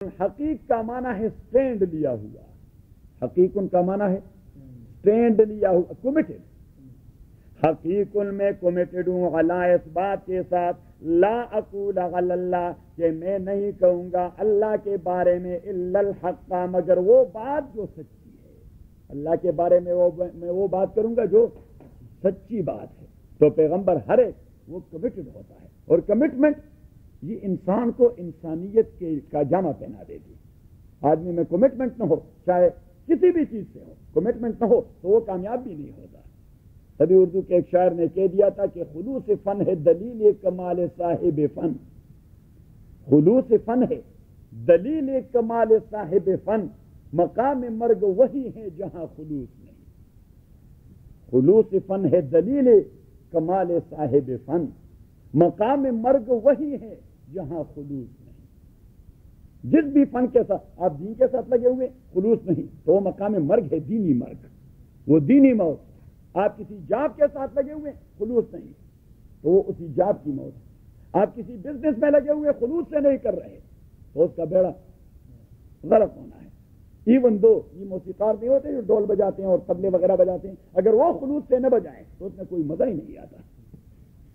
حقیق کا معنی ہے سٹینڈ لیا ہوا، حقیق کا معنی ہے سٹینڈ لیا ہوا، کمیٹڈ. حقیق میں کمیٹڈ ہوں علی اس بات کے ساتھ لا اقول علی اللہ کہ میں نہیں کہوں گا اللہ کے بارے میں الا الحق مگر وہ بات جو سچی ہے. اللہ کے بارے میں میں وہ بات کروں گا جو سچی بات ہے. تو پیغمبر ہر ایک وہ کمیٹڈ ہوتا ہے، اور کمٹمنٹ یہ انسان کو انسانیت کا جامہ پہنا دیتی. آدمی میں کمٹمنٹ نہ ہو، چاہے کسی بھی چیز سے ہو، کمٹمنٹ نہ ہو تو وہ کامیاب بھی نہیں ہوتا. تبھی اردو کے ایک شاعر نے کہہ دیا تھا کہ خلوص فن ہے دلیل کمال صاحب فن. خلوص فن ہے دلیل کمال صاحب فن، مقام مرگ وہی ہے جہاں خلوص نہیں. خلوص فن ہے دلیل کمال صاحب فن، مقام مرگ وہی ہے جہاں خلوص نہیں. جس بھی فن کے ساتھ آپ دین کے ساتھ لگے ہوئے خلوص نہیں تو وہ مقام مرگ ہے، دینی مرگ، وہ دینی موت. آپ کسی جاب کے ساتھ لگے ہوئے خلوص نہیں تو وہ اسی جاب کی موت ہے. آپ کسی بزنس میں لگے ہوئے خلوص سے نہیں کر رہے تو اس کا بیڑا غرق ہونا ہے. ایون دو یہ موسیقار نہیں ہوتے جو ڈول بجاتے ہیں اور طبلے وغیرہ بجاتے ہیں، اگر وہ خلوص سے نہ بجائیں تو اس میں کوئی مزہ ہی نہیں آتا.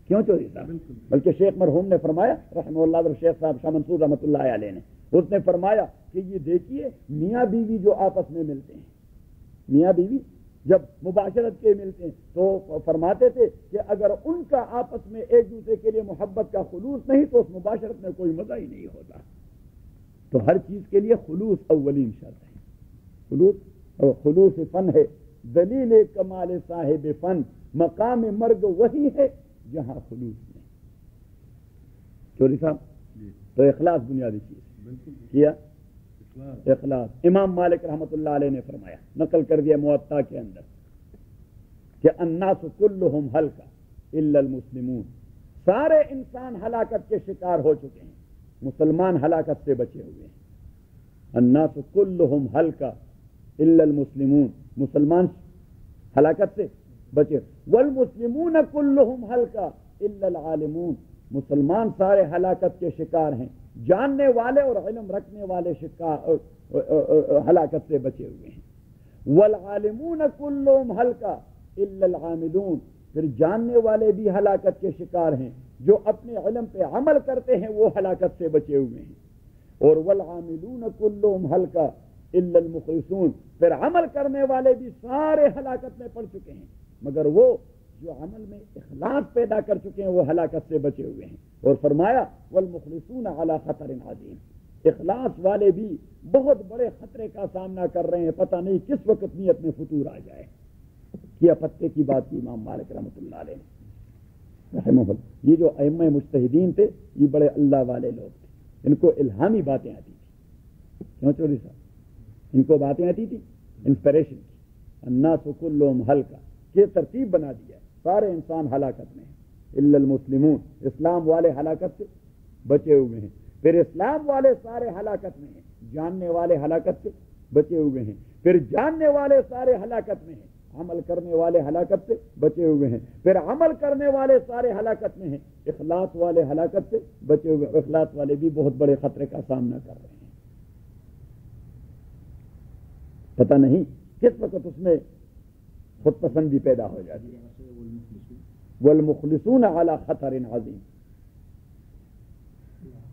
کیوں چوری صاحب؟ بلکہ شیخ مرحوم نے فرمایا رحمہ اللہ، شیخ صاحب شاہ منصور رحمۃ اللہ علیہ نے، اس نے فرمایا کہ یہ دیکھیے میاں بیوی جو آپس میں ملتے ہیں، میاں بیوی جب مباشرت کے ملتے ہیں تو فرماتے تھے کہ اگر ان کا آپس میں ایک دوسرے کے لیے محبت کا خلوص نہیں تو اس مباشرت میں کوئی مزہ ہی نہیں ہوتا. تو ہر چیز کے لیے خلوص اولین شرط ہے. خلوص فن ہے دلیل کمال صاحب فن، مقام مرگ وہی ہے جہاں خلوص نہیں. چوری صاحب تو اخلاص بنیادی چیز کیا. اخلاص امام مالک رحمۃ اللہ علیہ نے فرمایا، نقل کر دیا موطا کے اندر کہ الناس کلہم ہلکا الا المسلمون، سارے انسان ہلاکت کے شکار ہو چکے ہیں، مسلمان ہلاکت سے بچے ہوئے ہیں. الناس کلہم ہلکا الا المسلمون، مسلمان ہلاکت سے بچے. والمسلمون کلہم ہلکا الا العالمون، مسلمان سارے ہلاکت کے شکار ہیں، جاننے والے اور علم رکھنے والے ہلاکت سے بچے ہوئے ہیں. والعالمون کلہم ہلکا الا العاملون، پھر جاننے والے بھی ہلاکت کے شکار ہیں، جو اپنے علم پہ عمل کرتے ہیں وہ ہلاکت سے بچے ہوئے ہیں. اور والعاملون کلہم ہلکا الا المخلصون، پھر عمل کرنے والے بھی سارے ہلاکت میں پڑ چکے ہیں مگر وہ جو عمل میں اخلاص پیدا کر چکے ہیں وہ ہلاکت سے بچے ہوئے ہیں. اور فرمایا والمخلصون علی خطر عظیم، اخلاص والے بھی بہت بڑے خطرے کا سامنا کر رہے ہیں، پتہ نہیں کس وقت نیت میں فطور آ جائے. کیا پتے کی بات کی امام مالک رحمۃ اللہ علیہ رحمہ اللہ. یہ جو ائمہ مجتہدین تھے یہ بڑے اللہ والے لوگ تھے، ان کو الہامی باتیں آتی تھی. کیوں چوری صاحب؟ ان کو باتیں آتی تھی انسپریشن کی. الناس کلہم ہلکا، یہ ترتیب بنا دیا، سارے انسان ہلاکت میں ہیں الا المسلمون، اسلام والے ہلاکت سے بچے ہوئے ہیں. پھر اسلام والے سارے ہلاکت میں ہیں، جاننے والے ہلاکت سے بچے ہوئے ہیں. پھر جاننے والے سارے ہلاکت میں ہیں، عمل کرنے والے ہلاکت سے بچے ہوئے ہیں. پھر عمل کرنے والے سارے ہلاکت میں ہیں، اخلاص والے ہلاکت سے بچے ہوئے. اخلاص والے بھی بہت بڑے خطرے کا سامنا کر رہے ہیں. پتہ نہیں کس وقت اس میں خود پسندی پیدا ہو جاتی ہے. والمخلصون علی خطر عظیم.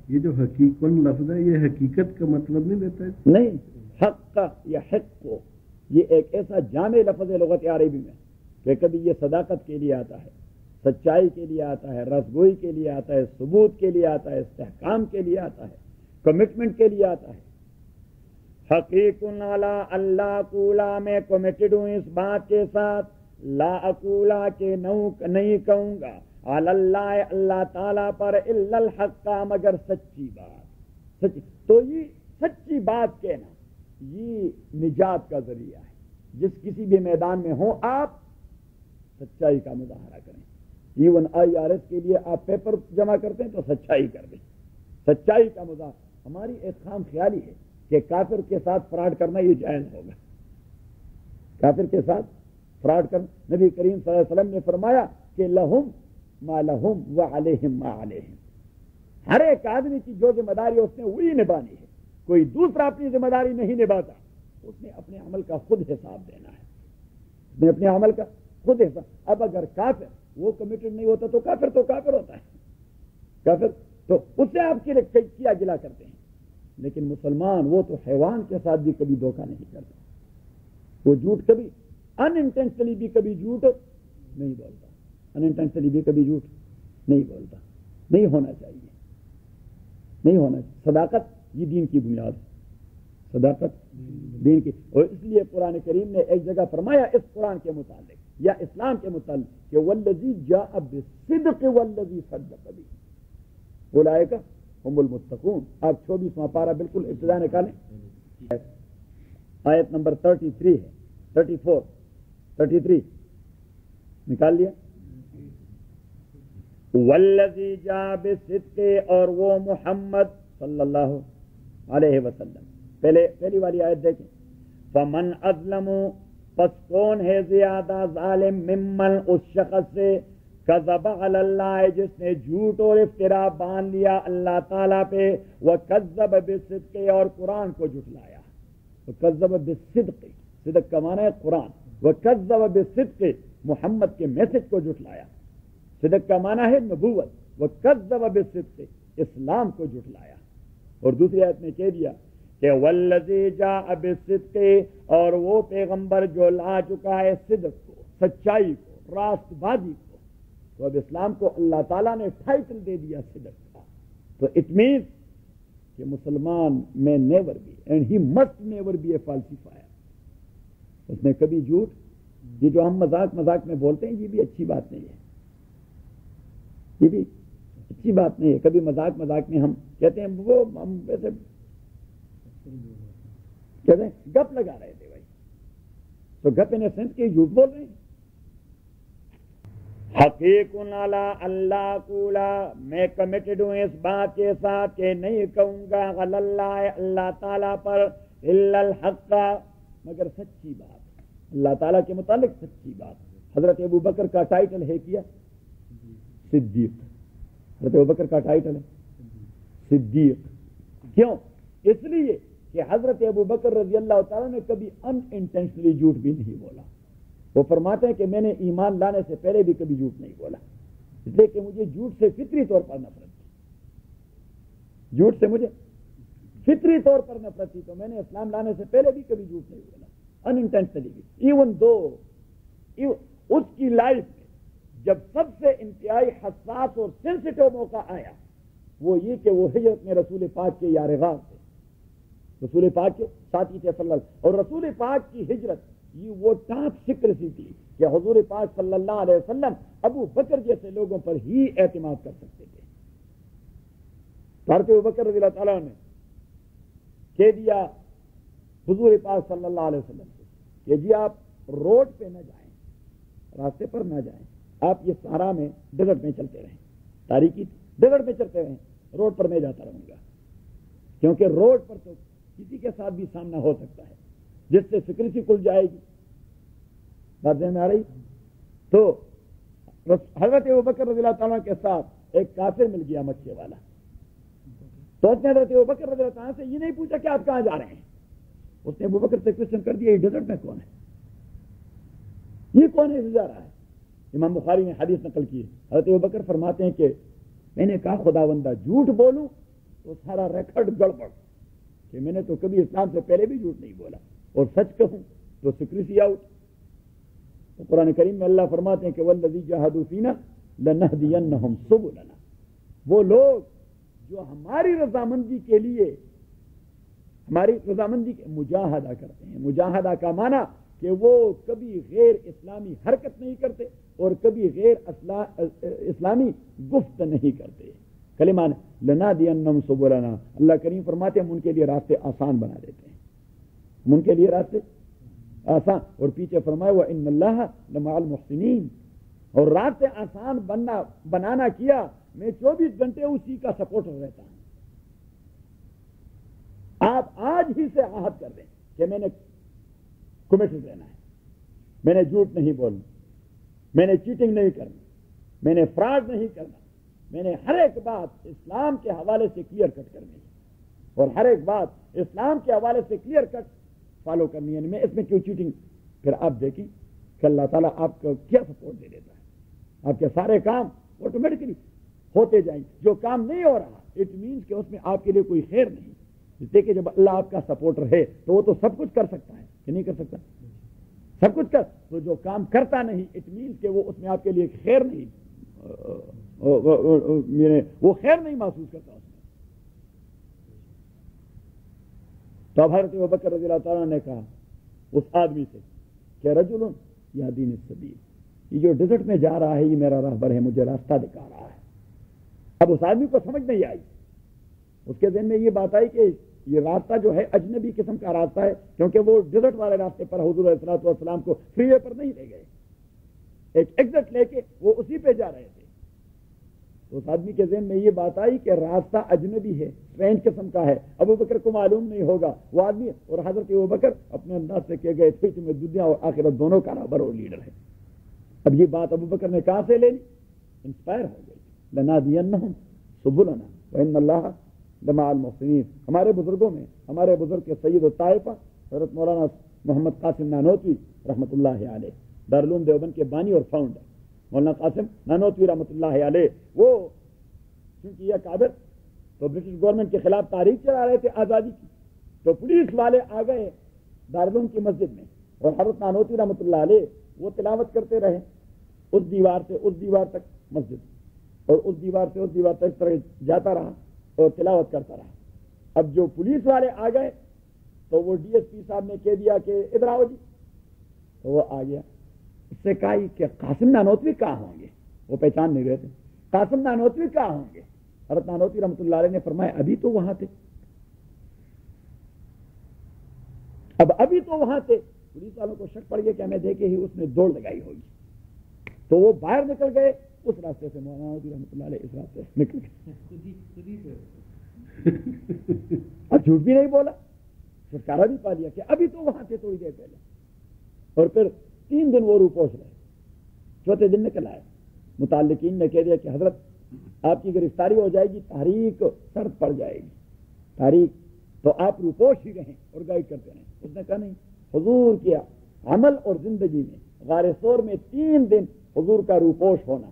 یہ جو حقیقت لفظ ہے یہ حقیقت کا مطلب نہیں دیتا ہے؟ نہیں، حق کا یا حق کو یہ ایک ایسا جامع لفظ ہے لغت عربی میں کہ کبھی یہ صداقت کے لیے آتا ہے، سچائی کے لیے آتا ہے، رستگوئی کے لیے آتا ہے، ثبوت کے لیے آتا ہے، استحکام کے لیے آتا ہے، کمٹمنٹ کے لیے آتا ہے. حقیق علی اللہ اقولا، میں کمیٹڈ ہوں اس بات کے ساتھ، لا اقولا کہ نہیں کہوں گا، علی اللہ اللہ تعالیٰ پر الا الحق مگر سچی بات. تو یہ سچی بات کہنا یہ نجات کا ذریعہ ہے. جس کسی بھی میدان میں ہوں آپ سچائی کا مظاہرہ کریں. ایون IRS کے لیے آپ پیپر جمع کرتے ہیں تو سچائی کر دیں، سچائی کا مظاہرہ. ہماری ایک خام خیالی ہے کہ کافر کے ساتھ فراڈ کرنا یہ جائز ہوگا. کافر کے ساتھ فراڈ کرنا، نبی کریم صلی اللہ علیہ وسلم نے فرمایا کہ لہم ما لہم وعلیہم ما علیہم، ہر ایک آدمی کی جو ذمہ داری اس نے وہی نبھانی ہے. کوئی دوسرا اپنی ذمہ داری نہیں نبھاتا، اس نے اپنے عمل کا خود حساب دینا ہے، اس نے اپنے عمل کا خود حساب. اب اگر کافر وہ کمیٹڈ نہیں ہوتا تو کافر ہوتا ہے، کافر تو اس سے آپ کیا گلا کرتے ہیں. لیکن مسلمان وہ تو حیوان کے ساتھ بھی کبھی دھوکہ نہیں کرتا، وہ جھوٹ کبھی ان انٹینشنلی بھی کبھی جھوٹ نہیں بولتا، ان انٹینشنلی بھی کبھی جھوٹ نہیں بولتا. نہیں ہونا چاہیے، نہیں ہونا چاہیے. صداقت یہ دین کی بنیاد ہے، صداقت دین کی. اور اس لیے قرآن کریم نے ایک جگہ فرمایا اس قرآن کے متعلق یا اسلام کے متعلق کہ والذی جاء بالصدق والذی صدق به اولئک هم المتقون. آپ 24واں پارہ بالکل ابتدا نکالیں، آیت نمبر 33 ہے، 33 نکال لیا. والذی جاء بالصدق، اور وہ محمد صلی اللہ علیہ وسلم. پہلی والی آیت دیکھیں. فمن اظلم، پس کون ہے زیادہ ظالم، ممن اس شخص سے کذب علی اللہ جس نے جھوٹ اور افتراء باندھ لیا اللہ تعالیٰ پہ، وکذب بالصدق اور قرآن کو جھٹلایا. وکذب بالصدق، صدق کا معنی ہے قرآن، وکذب بالصدق محمد کے میسج کو جھٹلایا. صدق کا معنی ہے نبوت، وکذب بالصدق اسلام کو جھٹلایا. اور دوسری آیت میں کہہ دیا کہ والذی جاء بالصدق، اور وہ پیغمبر جو لا چکا ہے صدق کو، سچائی کو، راست بازی کو. تو اب اسلام کو اللہ تعالیٰ نے ٹائٹل دے دیا صدق کا. تو اٹ مینس کہ مسلمان میں نیور بھی and he must never be a falsifier. اس نے کبھی جھوٹ، یہ جو ہم مذاق میں بولتے ہیں یہ بھی اچھی بات نہیں ہے، یہ بھی اچھی بات نہیں ہے. کبھی مذاق میں ہم کہتے ہیں وہ ہم ویسے کہتے ہیں گپ لگا رہے تھے بھائی، تو گپ ان سینس کہ جھوٹ بول رہے ہیں. حقیق علی اللہ کولا، میں کمیٹڈ ہوں اس بات کے ساتھ کہ نہیں کہوں گا غل اللہ اللہ تعالیٰ پر الا الحق، مگر سچی بات، اللہ تعالیٰ کے متعلق سچی بات. حضرت ابو بکر کا ٹائٹل ہے کیا صدیق. حضرت ابو بکر کا ٹائٹل ہے صدیق. کیوں؟ اس لیے کہ حضرت ابو بکر رضی اللہ تعالیٰ نے کبھی ان انٹینشنلی جھوٹ بھی نہیں بولا. وہ فرماتے ہیں کہ میں نے ایمان لانے سے پہلے بھی کبھی جھوٹ نہیں بولا، اس لیے کہ مجھے جھوٹ سے فطری طور پر نفرت تھی. جھوٹ سے مجھے فطری طور پر نفرت تھی، تو میں نے اسلام لانے سے پہلے بھی کبھی جھوٹ نہیں بولا، ان انٹینشنلی بھی. ایون دو اس کی لائف میں جب سب سے انتہائی حساس اور سینسیٹیو موقع آیا وہ یہ کہ وہ ہجرت میں رسول پاک کے یار غار تھے، رسول پاک کے ساتھی تھے صلی اللہ علیہ وسلم. اور رسول پاک کی ہجرت یہ وہ ٹاپ سیکریسی تھی کہ حضور پاک صلی اللہ علیہ وسلم ابو بکر جیسے لوگوں پر ہی اعتماد کر سکتے تھے. حضرت ابو بکر رضی اللہ تعالیٰ نے کہہ دیا حضور پاک صلی اللہ علیہ وسلم سے کہ جی آپ روڈ پہ نہ جائیں، راستے پر نہ جائیں، آپ یہ صحرا میں ڈیزرٹ میں چلتے رہیں، تاریکی ڈیزرٹ میں چلتے رہیں، روڈ پر میں جاتا رہوں گا. کیونکہ روڈ پر تو کسی کے ساتھ بھی سامنا ہو سکتا ہے جس سے سیکریسی کھل جائے گی. بات میں آ رہی؟ تو حضرت ابو بکر رضی اللہ تعالیٰ کے ساتھ ایک کافر مل گیا مکے والا. تو اس نے حضرت ابو بکر رضی اللہ تعالیٰ سے یہ نہیں پوچھا کہ آپ کہاں جا رہے ہیں، اس نے ابو بکر سے کوشچن کر دیا یہ ڈیزرٹ میں کون ہے، یہ کون ہے جا رہا ہے. امام بخاری نے حدیث نقل کی ہے. حضرت ابو بکر فرماتے ہیں کہ میں نے کہا خداوندہ جھوٹ بولوں تو سارا ریکارڈ گڑبڑ، کہ میں نے تو کبھی اسلام سے پہلے بھی جھوٹ نہیں بولا، اور سچ کہوں تو سیکریسی آؤٹ. تو قرآن کریم میں اللہ فرماتے ہیں کہ والذی جاہدوا فینا لنہدینہم سبلنا، وہ لوگ جو ہماری رضامندی کے لیے، ہماری رضامندی کے مجاہدہ کرتے ہیں. مجاہدہ کا معنی کہ وہ کبھی غیر اسلامی حرکت نہیں کرتے اور کبھی غیر اسلامی گفت نہیں کرتے. کلمہ لنہدینہم سبلنا، اللہ کریم فرماتے ہیں ہم ان کے لیے راستے آسان بنا دیتے ہیں، ہم ان کے لیے راستے آسان. اور پیچھے فرمایا وَإِنَّ اللَّهَ لَمَعَ الْمُحْسِنِينَ، اور راستے آسان بنانا کیا، میں 24 گھنٹے اسی کا سپورٹر رہتا ہوں. آپ آج ہی سے عہد کر دیں کہ میں نے کمیٹڈ رہنا ہے، میں نے جھوٹ نہیں بولنا، میں نے چیٹنگ نہیں کرنا، میں نے فراڈ نہیں کرنا، میں نے ہر ایک بات اسلام کے حوالے سے کلیئر کٹ کرنی ہے. اور ہر ایک بات اسلام کے حوالے سے کلیئر کٹ فالو کرنی ہے. میں اس میں کیوں چیٹنگ؟ پھر آپ دیکھیں کہ اللہ تعالیٰ آپ کو کیا سپورٹ دے دیتا ہے. آپ کے سارے کام آٹومیٹکلی ہوتے جائیں. جو کام نہیں ہو رہا اٹ مینس کہ اس میں آپ کے لیے کوئی خیر نہیں. دیکھیں جب اللہ آپ کا سپورٹر ہے تو وہ تو سب کچھ کر سکتا ہے کہ نہیں کر سکتا؟ سب کچھ کر. تو جو کام کرتا نہیں اٹ مینس کہ وہ اس میں آپ کے لیے خیر نہیں، وہ خیر نہیں محسوس کرتا اس میں. تو اب حضرت ابوبکر رضی اللہ تعالیٰ نے کہا اس آدمی سے کہ رجل یا دین السبیل، یہ جو ڈیزرٹ میں جا رہا ہے یہ میرا راہبر ہے، مجھے راستہ دکھا رہا ہے. اب اس آدمی کو سمجھ نہیں آئی. اس کے ذہن میں یہ بات آئی کہ یہ راستہ جو ہے اجنبی قسم کا راستہ ہے، کیونکہ وہ ڈیزرٹ والے راستے پر حضور علیہ الصلوۃ والسلام کو فری وے پر نہیں لے گئے، ایک ایگزٹ لے کے وہ اسی پہ جا رہے تھے. تو اس آدمی کے ذہن میں یہ بات آئی کہ راستہ اجنبی ہے، اسٹرینج قسم کا ہے، ابوبکر کو معلوم نہیں ہوگا وہ آدمی. اور حضرت ابوبکر اپنے انداز سے کہ گئے تھے کہ میں دنیا اور آخرت دونوں کا راہبر اور لیڈر ہے. اب یہ بات ابوبکر نے کہاں سے لے لی؟ انسپائر ہو گئی. لنادینہم سبلنا وان اللہ لمع المحسنین. ہمارے بزرگوں میں ہمارے بزرگ کے سید الطائفہ حضرت مولانا محمد قاسم نانوتوی رحمۃ اللہ علیہ، دارالعلوم دیوبند کے بانی اور فاؤنڈر مولانا قاسم نانوتوی رحمۃ اللہ علیہ، وہ چونکہ یہ کابر تو برٹش گورنمنٹ کے خلاف تحریک چلا رہے تھے آزادی کی. تو پولیس والے آ گئے دارالعلوم کی مسجد میں اور حضرت نانوتوی رحمۃ اللہ علیہ وہ تلاوت کرتے رہے اس دیوار سے اس دیوار تک مسجد، اور اس دیوار سے اس دیوار تک اس طرح جاتا رہا اور تلاوت کرتا رہا. اب جو پولیس والے آ گئے تو وہ ڈی ایس پی صاحب نے کہہ دیا کہ ادھر آؤ جی. تو وہ آ گیا. اس سے کہا کہ قاسم نانوتوی کہاں ہوں گے؟ وہ پہچان نہیں رہے تھے. قاسم نانوتوی کہاں ہوں گے؟ حضرت نانوتوی رحمۃ اللہ علیہ نے فرمایا ابھی تو وہاں تھے. اب ابھی تو وہاں تھے. پولیس والوں کو شک پڑ گیا کہ ہمیں دیکھے ہی اس نے دوڑ لگائی ہوگی. تو وہ باہر نکل گئے اس راستے سے، مولانا نانوتوی رحمۃ اللہ علیہ اس راستے سے نکل گئے. اب جھوٹ بھی نہیں بولا، چھٹکارا بھی پا لیا کہ ابھی تو وہاں تھے تھوڑی دیر پہلے. اور پھر 3 دن وہ روپوش رہے. چوتھے دن نکل آئے. متعلقین نے کہہ دیا کہ حضرت آپ کی گرفتاری ہو جائے گی، تحریک سرد پڑ جائے گی تحریک، تو آپ روپوش ہی رہیں اور گائیڈ کرتے رہیں. اس نے کہا نہیں، حضور کیا عمل اور زندگی میں غار ثور میں 3 دن حضور کا روپوش ہونا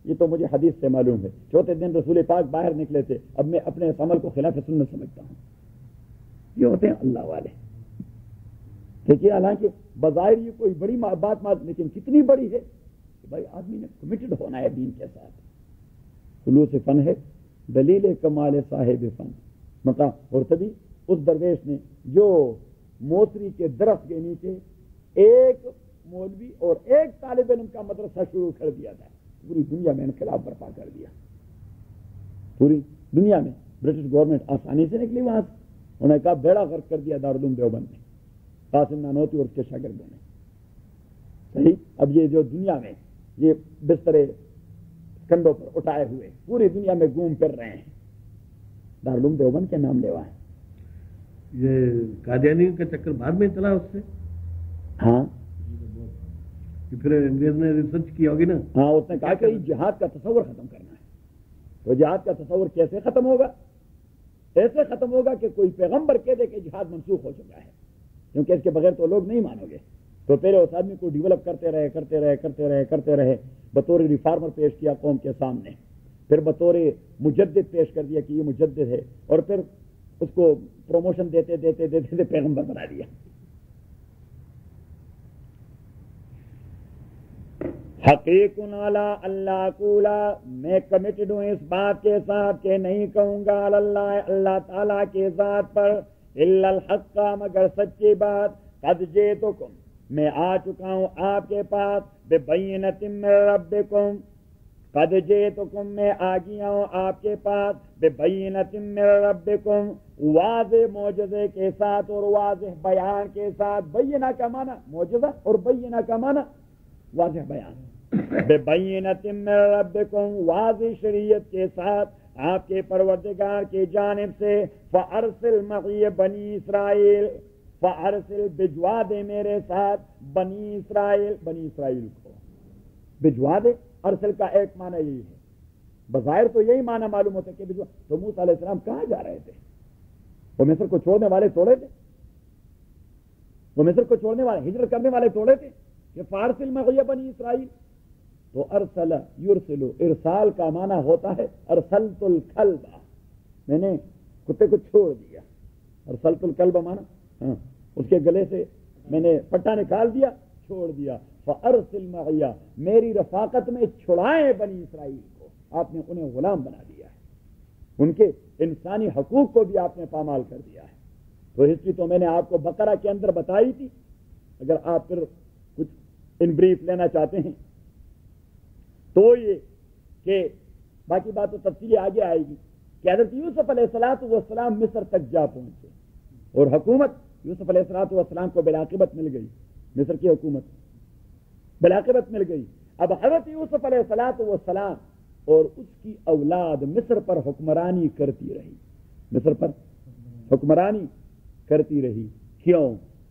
یہ تو مجھے حدیث سے معلوم ہے. چوتھے دن رسول پاک باہر نکلے تھے. اب میں اپنے اس عمل کو خلاف سنت سمجھتا ہوں. یہ ہوتے ہیں اللہ والے. دیکھیے حالانکہ بظاہر یہ کوئی بڑی بات لیکن کتنی بڑی ہے کہ بھائی آدمی نے کمیٹڈ ہونا ہے دین کے ساتھ. خلوص فن ہے دلیل کمال صاحب فن. مقام اور تبھی اس درویش نے جو موسری کے درخت کے نیچے ایک مولوی اور ایک طالب علم کا مدرسہ شروع کر دیا تھا، پوری دنیا میں انقلاب برپا کر دیا. پوری دنیا میں برٹش گورنمنٹ آسانی سے نکلی وہاں سے. انہوں نے کہا بیڑا غرق کر دیا دارالعلوم دیوبند میں قاسم نانوتوی اور اس کے شاگردوں نے. صحیح. اب یہ جو دنیا میں یہ بسترے کنڈوں پر اٹھائے ہوئے پوری دنیا میں گھوم پھر رہے ہیں، دارالعلوم دیوبند کے نام لیوا ہے. یہ قادیانی کا چکر بعد میں چلا اس سے. ہاں پھر انگریز نے ریسرچ کیا ہوگی نا. ہاں اس نے کہا کہ جہاد کا تصور ختم کرنا ہے. تو جہاد کا تصور کیسے ختم ہوگا؟ ایسے ختم ہوگا کہ کوئی پیغمبر کہہ دے کہ جہاد منسوخ ہو چکا ہے، کیونکہ اس کے بغیر تو لوگ نہیں مانو گے. تو پہلے اس آدمی کو ڈیولپ کرتے رہے بطور ریفارمر پیش کیا قوم کے سامنے، پھر بطور مجدد پیش کر دیا کہ یہ مجدد ہے، اور پھر اس کو پروموشن دیتے پیغمبر بنا دیا. حقیق علی اللہ کولا، میں کمیٹڈ ہوں اس بات کے ساتھ کہ نہیں کہوں گا اللہ تعالیٰ کے ذات پر الا الحق، مگر سچی بات. قد جئتکم، میں آ چکا ہوں آپ کے پاس ببینۃ من ربکم. قد جئتکم، میں آ گیا ہوں آپ کے پاس ببینۃ من ربکم، واضح معجزے کے ساتھ اور واضح بیان کے ساتھ. بینہ کا معنی معجزہ اور بینہ کا معنی واضح بیان. ببینۃ من ربکم، واضح شریعت کے ساتھ آپ کے پروردگار کی جانب سے. فارسل معی بنی اسرائیل، فارسل بھجوا دے میرے ساتھ بنی اسرائیل کو بھجوا دے. ارسل کا ایک معنی یہی ہے، بظاہر تو یہی معنی معلوم ہوتا ہے کہ بھجوا. تو موسیٰ علیہ السلام کہاں جا رہے تھے؟ وہ مصر کو چھوڑنے والے توڑے تھے، وہ مصر کو چھوڑنے والے، ہجرت کرنے والے توڑے تھے کہ فارسل معی بنی اسرائیل. تو ارسل یرسل، ارسال کا معنی ہوتا ہے ارسلت الکلب، میں نے کتے کو چھوڑ دیا. ارسلت الکلب معنی اس کے گلے سے میں نے پٹا نکال دیا، چھوڑ دیا. فارسل معی، میری رفاقت میں چھڑائیں بنی اسرائیل کو. آپ نے انہیں غلام بنا دیا ہے، ان کے انسانی حقوق کو بھی آپ نے پامال کر دیا ہے. تو ہسٹری تو میں نے آپ کو بقرہ کے اندر بتائی تھی. اگر آپ پھر کچھ ان بریف لینا چاہتے ہیں تو یہ کہ باقی بات تو تفصیلی آگے آئے گی کہ حضرت یوسف علیہ السلام مصر تک جا پہنچے اور حکومت یوسف علیہ السلام کو بالعاقبت مل گئی. مصر کی حکومت بالعاقبت مل گئی. اب حضرت یوسف علیہ السلام اور اس کی اولاد مصر پر حکمرانی کرتی رہی، مصر پر حکمرانی کرتی رہی. کیوں؟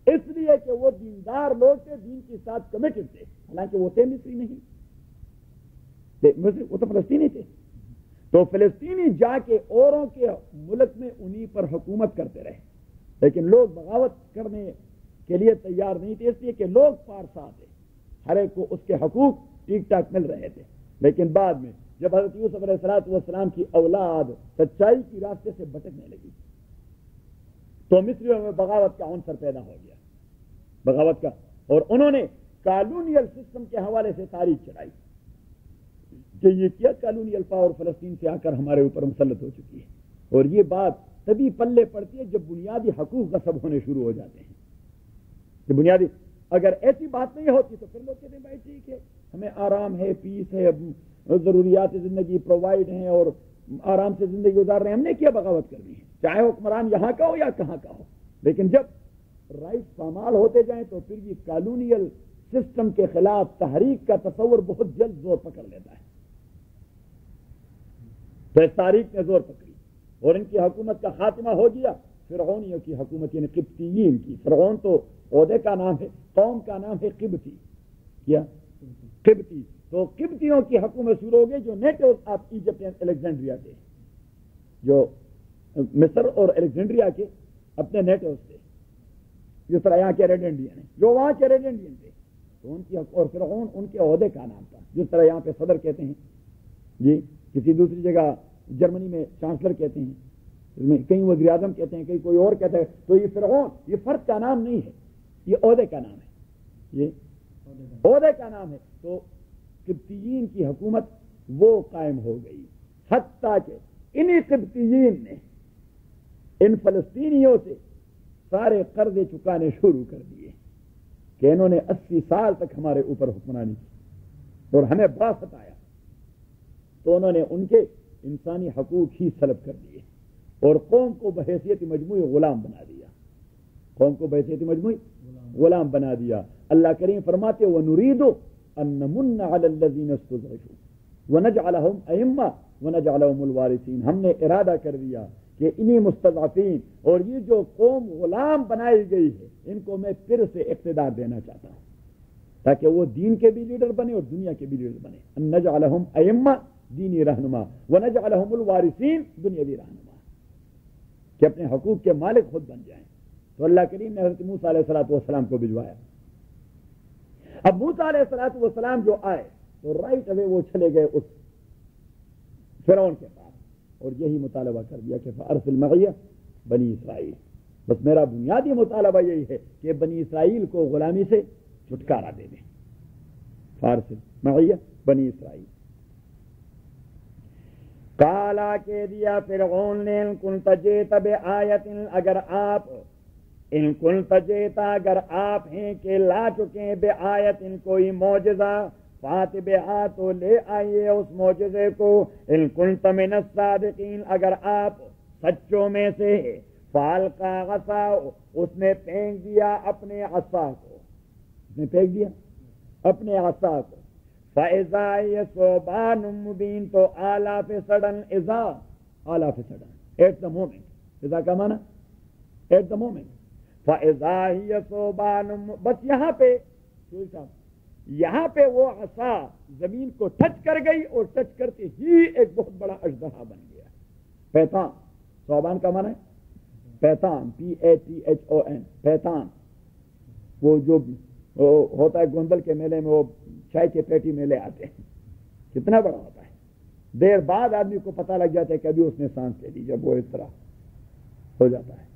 اس لیے کہ وہ دیندار لوگ تھے، دین کے ساتھ کمیٹڈ تھے. حالانکہ وہ تھے مصری نہیں، وہ تو فلسطینی تھے. تو فلسطینی جا کے اوروں کے ملک میں انہی پر حکومت کرتے رہے، لیکن لوگ بغاوت کرنے کے لیے تیار نہیں تھے، اس لیے کہ لوگ پارسا تھے، ہر ایک کو اس کے حقوق ٹھیک ٹھاک مل رہے تھے. لیکن بعد میں جب حضرت یوسف علیہ السلام کی اولاد سچائی کی راستے سے بھٹکنے لگی تو مصریوں میں بغاوت کا عنصر پیدا ہو گیا، بغاوت کا. اور انہوں نے کالونیل سسٹم کے حوالے سے تاریخ چڑھائی کہ یہ کیا کالونیل پاور فلسطین سے آ کر ہمارے اوپر مسلط ہو چکی ہے. اور یہ بات تبھی پلے پڑتی ہے جب بنیادی حقوق غصب ہونے شروع ہو جاتے ہیں. کہ بنیادی اگر ایسی بات نہیں ہوتی تو پھر لوگ کہتے ہیں بھائی ٹھیک ہے، ہمیں آرام ہے، پیس ہے، ضروریات زندگی پرووائڈ ہیں اور آرام سے زندگی گزار رہے ہیں، ہم نے کیا بغاوت کرنی ہے، چاہے حکمران یہاں کا ہو یا کہاں کا ہو. لیکن جب رائٹ پامال ہوتے جائیں تو پھر یہ کالونیل سسٹم کے خلاف تحریک کا تصور بہت جلد زور پکڑ لیتا ہے. تو اس تاریخ نے زور پکڑی اور ان کی حکومت کا خاتمہ ہو گیا. فرعونیوں کی حکومت یعنی قبطیین کی. فرعون تو عہدے کا نام ہے، قوم کا نام ہے قبطی. کیا قبطی؟ تو قبطیوں کی حکومت شروع ہو گئی جو native of Egypt and Alexandria تھے، جو مصر اور الیگزینڈریا کے اپنے نیٹوز تھے، جس طرح یہاں کے ریڈ انڈین ہیں، جو وہاں کے ریڈ انڈین تھے. تو ان کی اور فرعون ان کے عہدے کا نام تھا، جس طرح یہاں پہ صدر کہتے ہیں جی، کسی دوسری جگہ جرمنی میں چانسلر کہتے ہیں، کہیں وزیر اعظم کہتے ہیں، کہیں کوئی اور کہتا ہے. تو یہ فرعون یہ فرد کا نام نہیں ہے، یہ عہدے کا نام ہے، یہ عہدے کا نام ہے. تو قبطیین کی حکومت وہ قائم ہو گئی، حتیٰ کہ انہی قبطیین نے ان فلسطینیوں سے سارے قرضے چکانے شروع کر دیے کہ انہوں نے 80 سال تک ہمارے اوپر حکمرانی کی اور ہمیں بڑا ستایا. تو انہوں نے ان کے انسانی حقوق ہی سلب کر دیے اور قوم کو بحیثیت مجموعی غلام بنا دیا، قوم کو بحیثیت مجموعی غلام بنا دیا. اللہ کریم فرماتے وَنُرِيدُ أَن نَمُنَّ عَلَى الَّذِينَ اسْتُضْعِفُوا وَنَجْعَلَهُمْ أَئِمَّةً وَنَجْعَلَهُمُ الْوَارِثِينَ. ہم نے ارادہ کر دیا کہ انہی مستضعفین اور یہ جو قوم غلام بنائی گئی ہے ان کو میں پھر سے اقتدار دینا چاہتا ہوں تاکہ وہ دین کے بھی لیڈر بنے اور دنیا کے بھی لیڈر بنے. أَن نَجْعَلَهُمْ أَئِمَّةً دینی رہنما، وَنَجْعَلَهُمُ الْوَارِثِينَ دنیاوی رہنما، کہ اپنے حقوق کے مالک خود بن جائیں. تو اللہ کریم نے حضرت موسیٰ علیہ السلام کو بھجوایا. اب موسیٰ علیہ السلام جو آئے تو رائٹ اوے وہ چلے گئے اس فرعون کے پاس اور یہی مطالبہ کر دیا کہ فارسل معی بنی اسرائیل. بس میرا بنیادی مطالبہ یہی ہے کہ بنی اسرائیل کو غلامی سے چھٹکارا دے دیں. فارسل معی بنی اسرائیل. کالا کہہ دیا فرعون نے ان کنت جئت بآیت، اگر آپ ان کنت جئت اگر آپ ہیں کہ لا چکے بآیت کوئی معجزہ، فات بہا تو لے آئیے اس معجزے کو. ان کنت من الصادقین اگر آپ سچوں میں سے. فالقا عصاہ اس نے پھینک دیا اپنے عصا کو، اس نے پھینک دیا اپنے عصا کو. فَإِذَا هِيَ ثُعْبَانٌ مُبِينٌ تو آلاف سڈن، اذا آلاف سڈن ایٹ دا مومنٹ، اذا کا معنی ایٹ دا مومنٹ. فَإِذَا هِيَ ثُعْبَانٌ بس یہاں پہ یہاں پہ وہ عصا زمین کو ٹچ کر گئی اور ٹچ کرتے ہی ایک بہت بڑا اژدہا بن گیا. پیتان ثعبان کا معنی ہے پیتان PATHON پیتان، وہ جو ہوتا ہے گوندل کے میلے میں، وہ چائے کے پیٹی میلے آتے ہیں، کتنا بڑا ہوتا ہے، دیر بعد آدمی کو پتہ لگ جاتا ہے کہ ابھی اس نے سانس لے لی، جب وہ اس طرح ہو جاتا ہے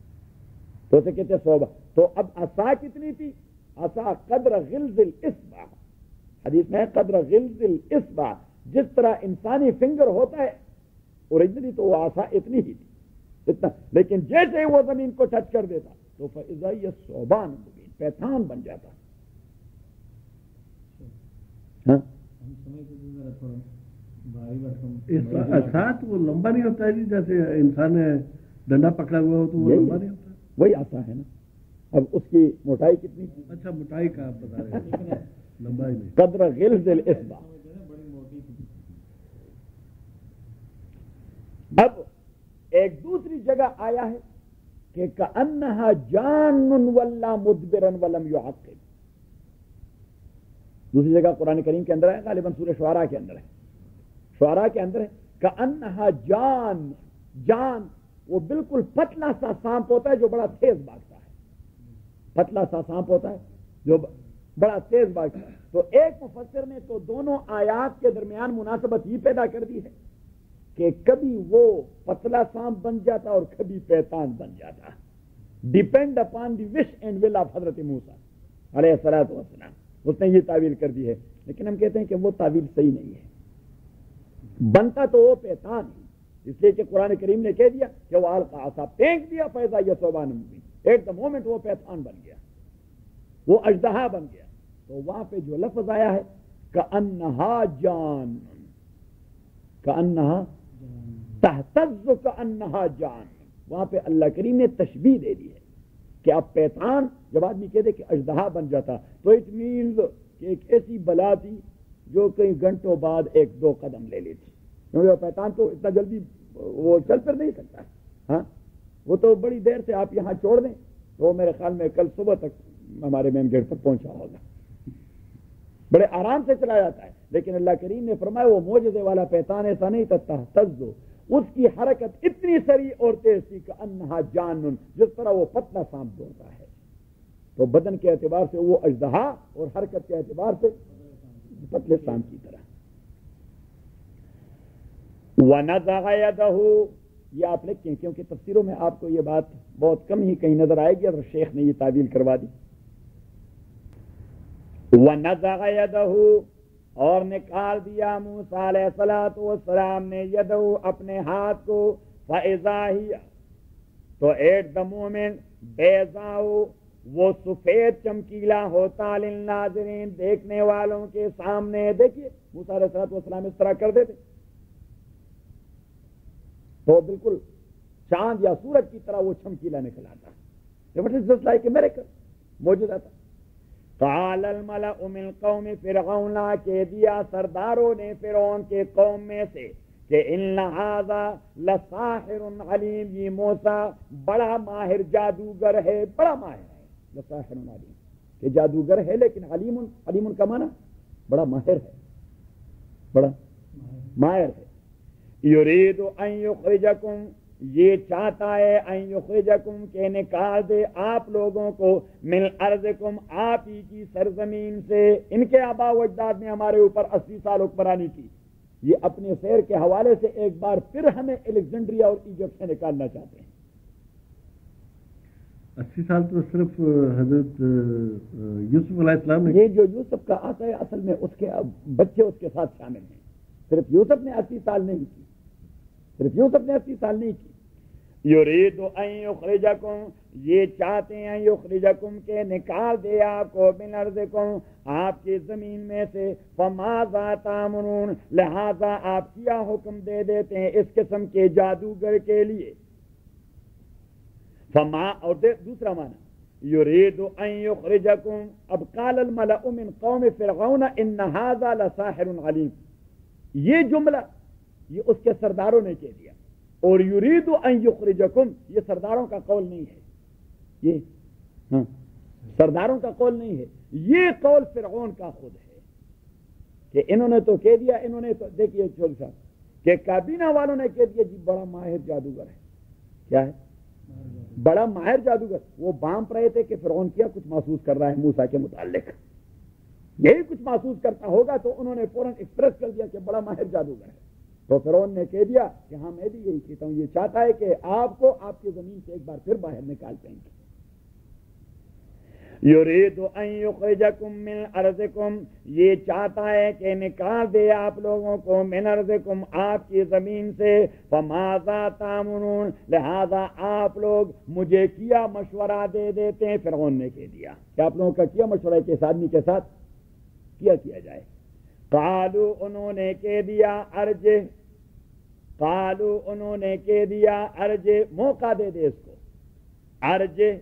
تو اسے کہتے ہیں صوبہ۔ تو اب عصا کتنی تھی؟ عصا قدر غلظ الاصبع، حدیث میں قدر غلظ الاصبع، جس طرح انسانی فنگر ہوتا ہے اوریجنلی تو وہ عصا اتنی ہی تھی، اتنا، لیکن جیسے وہ زمین کو ٹچ کر دیتا تو فاذا هي ثعبان مبین، پیتان بن جاتا۔ ساتھ وہ لمبا نہیں ہوتا ہے جی، جیسے انسان نے ڈنڈا پکڑا ہوا ہو تو وہ لمبا نہیں ہوتا؟ وہی عصا ہے نا، اب اس کی موٹائی کتنی؟ اچھا موٹائی کا آپ بتا رہے ہیں، لمبائی نہیں۔ قدر غلظ الاصبع۔ اب ایک دوسری جگہ آیا ہے کہ کأنها جان ولا مدبرا ولم يعقب، دوسری جگہ قرآن کریم کے اندر ہے، غالباً سورہ شعراء کے اندر ہے، شعراء کے اندر ہے کأنها جان، جان وہ بالکل پتلا سا سانپ ہوتا ہے جو بڑا تیز بھاگتا ہے، پتلا سا سانپ ہوتا ہے جو بڑا تیز بھاگتا ہے۔ تو ایک مفسر نے تو دونوں آیات کے درمیان مناسبت یہ پیدا کر دی ہے کہ کبھی وہ پتلا سانپ بن جاتا اور کبھی پیتان بن جاتا، depend upon the wish and will of حضرت موسیٰ علیہ الصلوۃ والسلام، اس نے یہ تعویل کر دی ہے، لیکن ہم کہتے ہیں کہ وہ تعویل صحیح نہیں ہے، بنتا تو وہ پیتان ہی، اس لیے کہ قرآن کریم نے کہہ دیا کہ وہ القیٰ عصا، پھینک دیا فاذا هي ثعبان مبین، ایٹ دا مومنٹ وہ پیتان بن گیا، وہ اژدہا بن گیا۔ تو وہاں پہ جو لفظ آیا ہے کأنها جان، کأنها تہتز کأنها جان، وہاں پہ اللہ کریم نے تشبیہ دے دی ہے کہ اب پیتان، جب آدمی کہتے کہ اژدہا بن جاتا تو اٹ مینز کہ ایک ایسی بلا تھی جو کئی گھنٹوں بعد ایک دو قدم لے لیتی، کیونکہ پیتان تو اتنا جلدی وہ چل پھر نہیں سکتا، ہاں وہ تو بڑی دیر سے آپ یہاں چھوڑ دیں تو میرے خیال میں کل صبح تک ہمارے مین گیٹ پر پہنچا ہوگا، بڑے آرام سے چلا جاتا ہے، لیکن اللہ کریم نے فرمایا وہ معجزے والا پیتان ایسا نہیں تھا، تہتز، اس کی حرکت اتنی سری اور تیز تھی کہ انہا جان، جس طرح وہ پتلا سانپ دوڑتا ہے، تو بدن کے اعتبار سے وہ اژدہا اور حرکت کے اعتبار سے پتلے سانپ کی طرح۔ وَنَزَغَ يَدَهُ، یہ آپ لکھیں کیونکہ تفسیروں میں آپ کو یہ بات بہت کم ہی کہیں نظر آئے گی، اور شیخ نے یہ تعویل کروا دی۔ وَنَزَغَ يَدَهُ، اور نکال دیا موسیٰ علیہ السلام نے یدہو اپنے ہاتھ کو، فَإِذَا هِيَ، تو ایٹ دا مومنٹ بیضاء، وہ سفید چمکیلا ہوتا، للناظرین، دیکھنے والوں کے سامنے۔ دیکھیے موسیٰ علیہ السلام اس طرح کر دیتے تو بالکل چاند یا سورج کی طرح وہ چمکیلا نکل آتا، it is just like a miracle, معجزہ تھا۔ قال الملأ من قوم فرعون، کہہ دیا سرداروں نے فرعون کے قوم میں سے کہ ان ھذا لساحر علیم، یہ موسیٰ بڑا ماہر جادوگر ہے، بڑا ماہر ہے، لساحر علیم، کہ جادوگر ہے لیکن علیم، علیم کا معنی بڑا ماہر ہے، بڑا ماہر ہے۔ یرید ان یخرجکم، یہ چاہتا ہے ان یخرجکم، کہ نکال دے آپ لوگوں کو، من ارضکم، آپ ہی کی سرزمین سے۔ ان کے آباء و اجداد نے ہمارے اوپر 80 سال حکمرانی کی، یہ اپنے سیر کے حوالے سے ایک بار پھر ہمیں الیگزینڈریا اور ایجپٹ سے نکالنا چاہتے ہیں۔ 80 سال تو صرف حضرت یوسف علیہ السلام نے، یہ جو یوسف کا آتا ہے اصل میں اس کے بچے اس کے ساتھ شامل ہیں، صرف یوسف نے 80 سال نہیں کی، صرف یوسف نے 80 سال نہیں کی۔ یرید ان یخرجکم، یہ چاہتے ہیں یخرجکم، کہ نکال دے آپ کو، من ارضکم، آپ کی زمین میں سے، فماذا تامرون، لہذا آپ کیا حکم دے دیتے ہیں اس قسم کے جادوگر کے لیے۔ فما، اور دوسرا معنی یرید ان یخرجکم، اب قال الملأ من قوم فرعون ان ھذا لساحر علیم، یہ جملہ یہ اس کے سرداروں نے کہہ دیا، اور یرید ان یخرجکم یہ سرداروں کا قول نہیں ہے، یہ سرداروں کا قول نہیں ہے، یہ قول فرعون کا خود ہے کہ انہوں نے تو کہہ دیا، انہوں نے تو دیکھیے چول صاحب کہ کابینہ والوں نے کہہ دیا جی بڑا ماہر جادوگر ہے، کیا ہے بڑا ماہر جادوگر، وہ بانپ رہے تھے کہ فرعون کیا کچھ محسوس کر رہا ہے موسیٰ کے متعلق، یہی کچھ محسوس کرتا ہوگا، تو انہوں نے فوراً ایکسپریس کر دیا کہ بڑا ماہر جادوگر ہے. تو فرعون نے کہہ دیا کہ ہاں میں بھی یہی کہتا ہوں، یہ چاہتا ہے کہ آپ کو آپ کی زمین سے ایک بار پھر باہر نکال دیں گے. یرید ان یخرجکم من ارضکم، یہ چاہتا ہے کہ نکال دے آپ لوگوں کو من ارضکم، آپ کی زمین سے. فماذا تامرون، لہذا آپ لوگ مجھے کیا مشورہ دے دیتے ہیں. فرعون نے کہہ دیا کہ آپ لوگوں کا کیا مشورہ ہے کہ اس آدمی کے ساتھ کیا جائے. قالو، انہوں نے کہہ دیا ارجع، قالو انہوں نے کہہ دیا ارجع، موقع دے دے اس کو، ارجع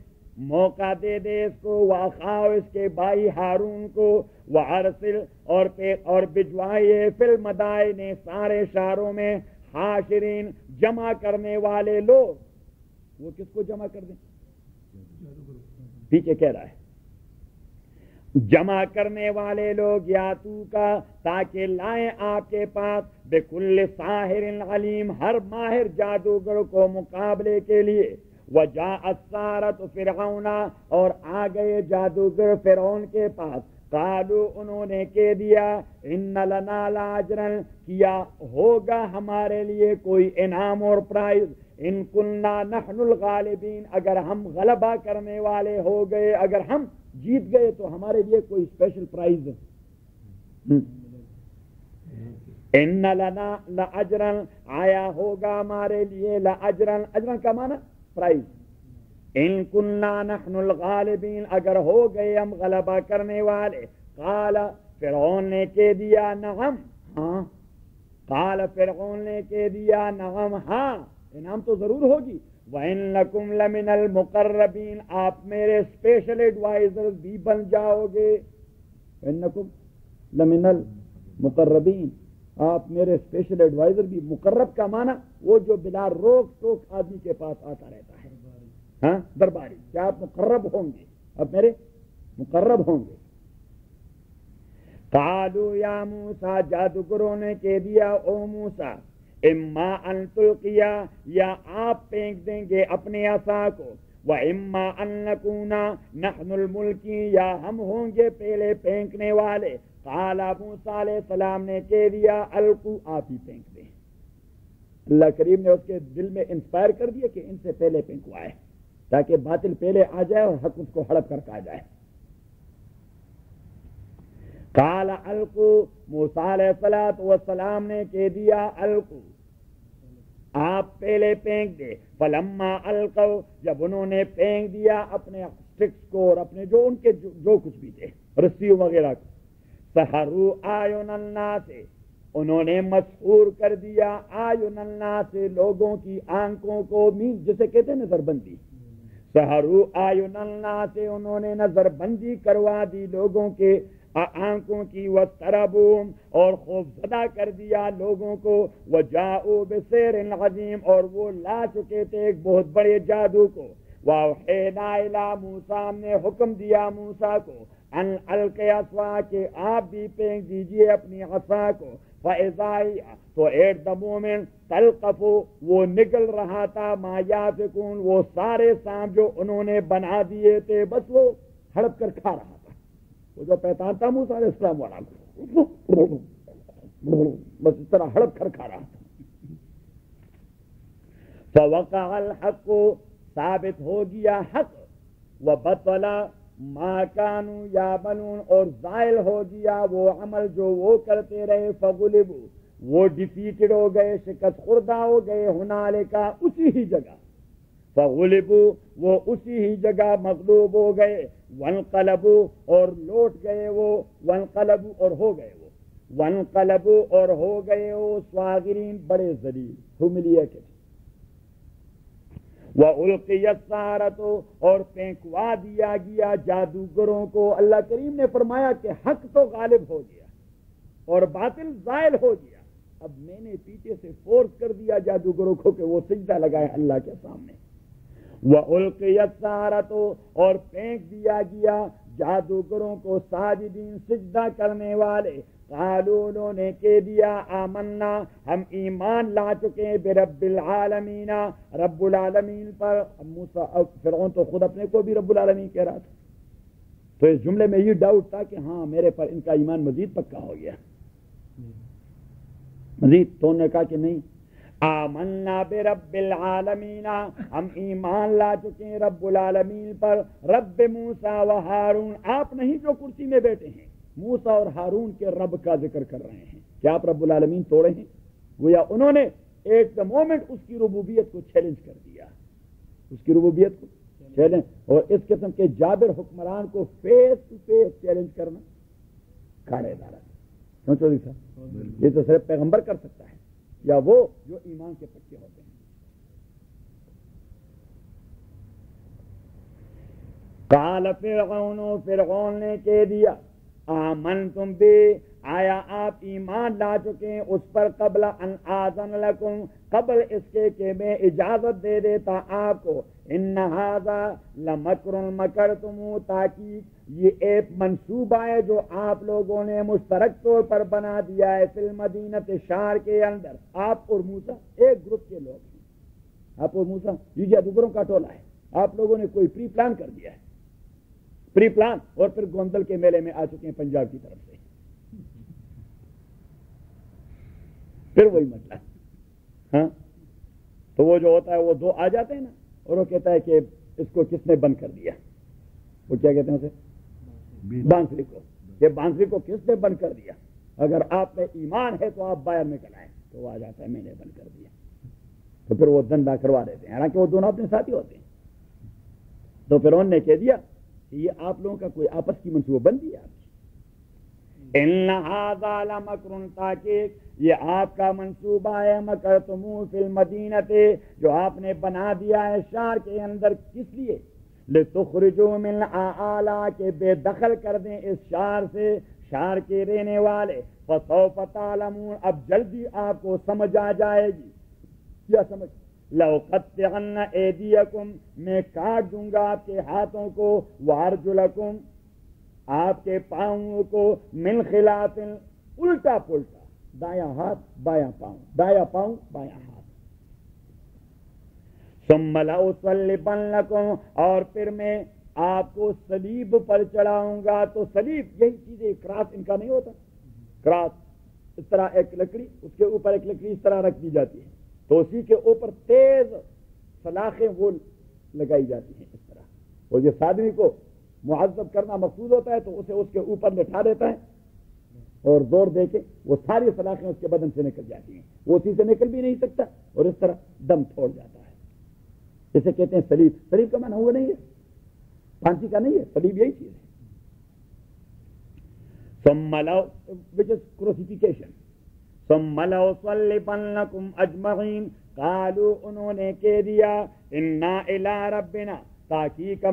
موقع دے دے اس کو، واخاؤ اس کے بھائی ہارون کو، وارسل اور بھجوائے فی المدائن، سارے شہروں میں، حاشرین جمع کرنے والے لوگ. وہ کس کو جمع کر دیں؟ پیچھے کہہ رہا ہے جمع کرنے والے لوگ، یا تو کا، تاکہ لائیں آپ کے پاس، بکل ساحر علیم، ہر ماہر جادوگر کو مقابلے کے لیے. وجاء السحرۃ فرعون، اور آ گئے جادوگر فرعون کے پاس. قالوا، انہوں نے کہہ دیا، ان لنا لاجرا، کیا ہوگا ہمارے لیے کوئی انعام اور پرائز، ان کننا نحن الغالبین، اگر ہم غلبہ کرنے والے ہو گئے، اگر ہم جیت گئے تو ہمارے لیے کوئی اسپیشل پرائز ہے. ان لنا لاجرا، آیا ہوگا ہمارے لیے، لاجرا، اجرا کا معنی پرائز. ان کننا نحن الغالبین، اگر ہو گئے ہم غلبہ کرنے والے. قال، فرعون نے کہہ دیا، نعم، ہاں. قال، فرعون نے کہہ دیا، نعم، ہاں، انعام تو ضرور ہوگی. وَإِنَّكُمْ لَمِنَ الْمُقَرَّبِينَ، آپ میرے اسپیشل ایڈوائزر بھی بن جاؤ گے. وَإِنَّكُمْ لَمِنَ الْمُقَرَّبِينَ، آپ میرے اسپیشل ایڈوائزر بھی. مقرب کا معنی وہ جو بلا روک ٹوک آدمی کے پاس آتا رہتا ہے، ہاں، درباری. کیا آپ مقرب ہوں گے؟ آپ میرے مقرب ہوں گے. قالوا یا موسیٰ، جادوگروں نے کہہ دیا، او موسیٰ، اما ان تلقیا، یا آپ پھینک دیں گے اپنے عصا کو، واما ان نکونا نحن الملکی، یا ہم ہوں گے پہلے پھینکنے والے. قال، موسیٰ علیہ السلام نے کہہ دیا، القوا، آپ ہی پھینک دیں. اللہ کریم نے اس کے دل میں انسپائر کر دیا کہ ان سے پہلے پھینکوائے، تاکہ باطل پہلے آ جائے اور حق اس کو ہڑپ کر کھا جائے. قال القوا، موسیٰ علیہ السلام نے کہہ دیا، القوا، آپ پہلے پھینک دے. فلما القوا، جب انہوں نے پھینک دیا اپنے اسٹکس کو اور اپنے جو ان کے جو کچھ بھی تھے، رسی وغیرہ کو، سحروا اعین الناس، انہوں نے مسحور کر دیا اعین الناس، لوگوں کی آنکھوں کو، جسے کہتے ہیں نظر بندی. سحروا اعین الناس، انہوں نے نظر بندی کروا دی لوگوں کے آنکھوں کی. واضطربوا، اور خوف زدہ کر دیا لوگوں کو. وجاءوا بسحر عظیم، اور وہ لا چکے تھے ایک بہت بڑے جادو کو. واوحینا الی موسیٰ، ہم نے حکم دیا موسیٰ کو، ان القی عصاک، کہ آپ بھی پھینک دیجئے اپنی عصا کو. فاذا ہی، تو ایٹ دا مومنٹ، تلقف، وہ نکل رہا تھا، ما یافکون، وہ سارے سانپ جو انہوں نے بنا دیے تھے، بس وہ ہڑپ کر کھا رہا تھا. وہ جو پیتان تھا موسیٰ علیہ السلام والا، بس اس طرح ہڑپ کر کھا رہا تھا. فوقع الحق، ثابت ہو گیا حق. وبطل ما كانوا يعملون، اور زائل ہو گیا وہ عمل جو وہ کرتے رہے. فغلبوا، وہ ڈیفیٹڈ ہو گئے، شکست خوردہ ہو گئے. ہنالکا، اسی ہی جگہ. فغلبوا، وہ اسی ہی جگہ مغلوب ہو گئے. وانقلبوا، اور لوٹ گئے وہ. وانقلبوا، اور ہو گئے وہ. وانقلبوا، اور ہو گئے وہ صاغرین، بڑے ذلیل، ہیوملیٹڈ. وَأُلْقِيَ السَّحَرَةُ، اور پھینکوا دیا گیا جادوگروں کو. اللہ کریم نے فرمایا کہ حق تو غالب ہو گیا اور باطل زائل ہو گیا. اب میں نے پیچھے سے فورس کر دیا جادوگروں کو کہ وہ سجدہ لگائے اللہ کے سامنے. وَأُلْقِيَ السَّحَرَةُ، اور پھینک دیا گیا جادوگروں کو، ساجدین، سجدہ کرنے والے. قالوا انہوں نے کہہ دیا آمنا ہم ایمان لا چکے ہیں برب العالمین رب العالمین پر. موسیٰ فرعون تو خود اپنے کو بھی رب العالمین کہہ رہا تھا, تو اس جملے میں یہ ڈاؤٹ تھا کہ ہاں میرے پر ان کا ایمان مزید پکا ہو گیا مزید. تو انہوں نے کہا کہ نہیں, آمنا برب العالمین ہم ایمان لا چکے ہیں رب العالمین پر, رب موسیٰ و ہارون. آپ نہیں جو کرسی میں بیٹھے ہیں, موسیٰ اور ہارون کے رب کا ذکر کر رہے ہیں. کیا آپ رب العالمین توڑے ہیں؟ گویا انہوں نے ایٹ دا مومنٹ اس کی ربوبیت کو چیلنج کر دیا, اس کی ربوبیت کو چیلنج. اور اس قسم کے جابر حکمران کو فیس ٹو فیس چیلنج کرنا کھاڑے دارا. سوچو صاحب, یہ تو صرف پیغمبر کر سکتا ہے یا وہ جو ایمان کے پکے ہوتے ہیں. قال فرعون, فرعون نے کہہ دیا آمنتم بی, آیا آپ ایمان لا چکے ہیں اس پر قبل ان آذن لکم, قبل اس کے کہ میں اجازت دے دیتا آپ کو. ان ھذا لمکر مکرتم, تاکہ یہ ایک منصوبہ ہے جو آپ لوگوں نے مشترک طور پر بنا دیا ہے فی المدینۃ, شہر کے اندر. آپ اور موسیٰ ایک گروپ کے لوگ ہیں, آپ اور موسیٰ یہ جادوگروں کا ٹولہ ہے. آپ لوگوں نے کوئی پری پلان کر دیا ہے, پری پلان, اور پھر گوندل کے میلے میں آ چکے ہیں پنجاب کی طرف سے. پھر وہی مسئلہ, ہاں تو وہ جو ہوتا ہے وہ دو آ جاتے ہیں نا, اور وہ کہتا ہے کہ اس کو کس نے بند کر دیا, وہ کیا کہتے ہیں اسے, بانسری کو. یہ بانسری کو کس نے بند کر دیا؟ اگر آپ میں ایمان ہے تو آپ باہر نکل آئیں, تو وہ آ جاتا ہے میں نے بند کر دیا. تو پھر وہ دندا کروا دیتے ہیں, حالانکہ وہ دونوں اپنے ساتھی ہوتے ہیں. تو پھر انہوں نے کہہ دیا کہ یہ آپ لوگوں کا کوئی آپس کی منصوبہ بندی ہے آپ کی. ان ھذا لمکر, تاکہ یہ آپ کا منصوبہ ہے, مکرتم فی المدینۃ, جو آپ نے بنا دیا ہے شہر کے اندر. کس لیے؟ لتخرجوا من اعلیٰ, کے بے دخل کر دیں اس شہر سے شہر کے رہنے والے. فسوف تعلمون, اب جلدی آپ کو سمجھ آ جائے گی. کیا سمجھ؟ لأقطعن ایدیکم, میں کاٹ دوں گا آپ کے ہاتھوں کو, وارجلکم, آپ کے پاؤں کو, من خلاف, الٹا پلٹا, دایاں ہاتھ بایاں پاؤں, دایاں پاؤں بایاں ہاتھ. ثم لأصلبنکم, اور پھر میں آپ کو صلیب پر چڑھاؤں گا. تو صلیب یہی چیزیں, کراس ان کا نہیں ہوتا, کراس اس طرح ایک لکڑی, اس کے اوپر ایک لکڑی اس طرح رکھ دی جاتی ہے, تو اسی کے اوپر تیز سلاخیں وہ لگائی جاتی ہیں اس طرح. اور جس آدمی کو معذب کرنا مقصود ہوتا ہے تو اسے اس کے اوپر لٹھا دیتا ہے اور زور دے کے وہ ساری سلاخیں اس کے بدن سے نکل جاتی ہیں. وہ اسی سے نکل بھی نہیں سکتا اور اس طرح دم چھوڑ جاتا ہے. اسے کہتے ہیں صلیب. صلیب کا معنی ہوا نہیں ہے, پھانسی کا نہیں ہے, صلیب یہی چیز ہے. ثم لو, which is crucifixion. ثم لأصلبنکم اجمعین, قالوا, انہوں نے کہہ دیا, انا الی ربنا, تاکہ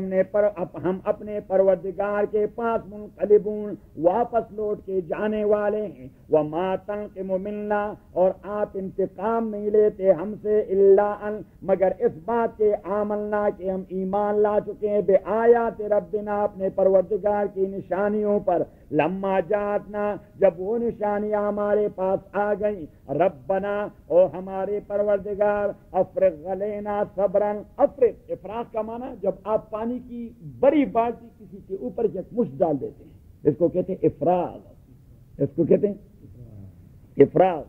ہم اپنے پروردگار کے پاس منقلبون, واپس لوٹ کے جانے والے ہیں. وما تنقم منا, اور آپ انتقام نہیں لیتے ہم سے, الا ان, مگر اس بات کے, آمنا, کہ ہم ایمان لا چکے ہیں, بآیات ربنا, اپنے پروردگار کی نشانیوں پر. لما جاتنا, جب وہ نشانیاں ہمارے پاس آ گئیں, ربنا, اور ہمارے پروردگار, افرغ علینا صبرن. افرغ, افراغ کا معنی جب آپ پانی کی بڑی بالٹی کسی کے اوپر ایک مشت ڈال دیتے ہیں, اس کو کہتے ہیں افراغ. اس کو کہتے ہیں افراغ,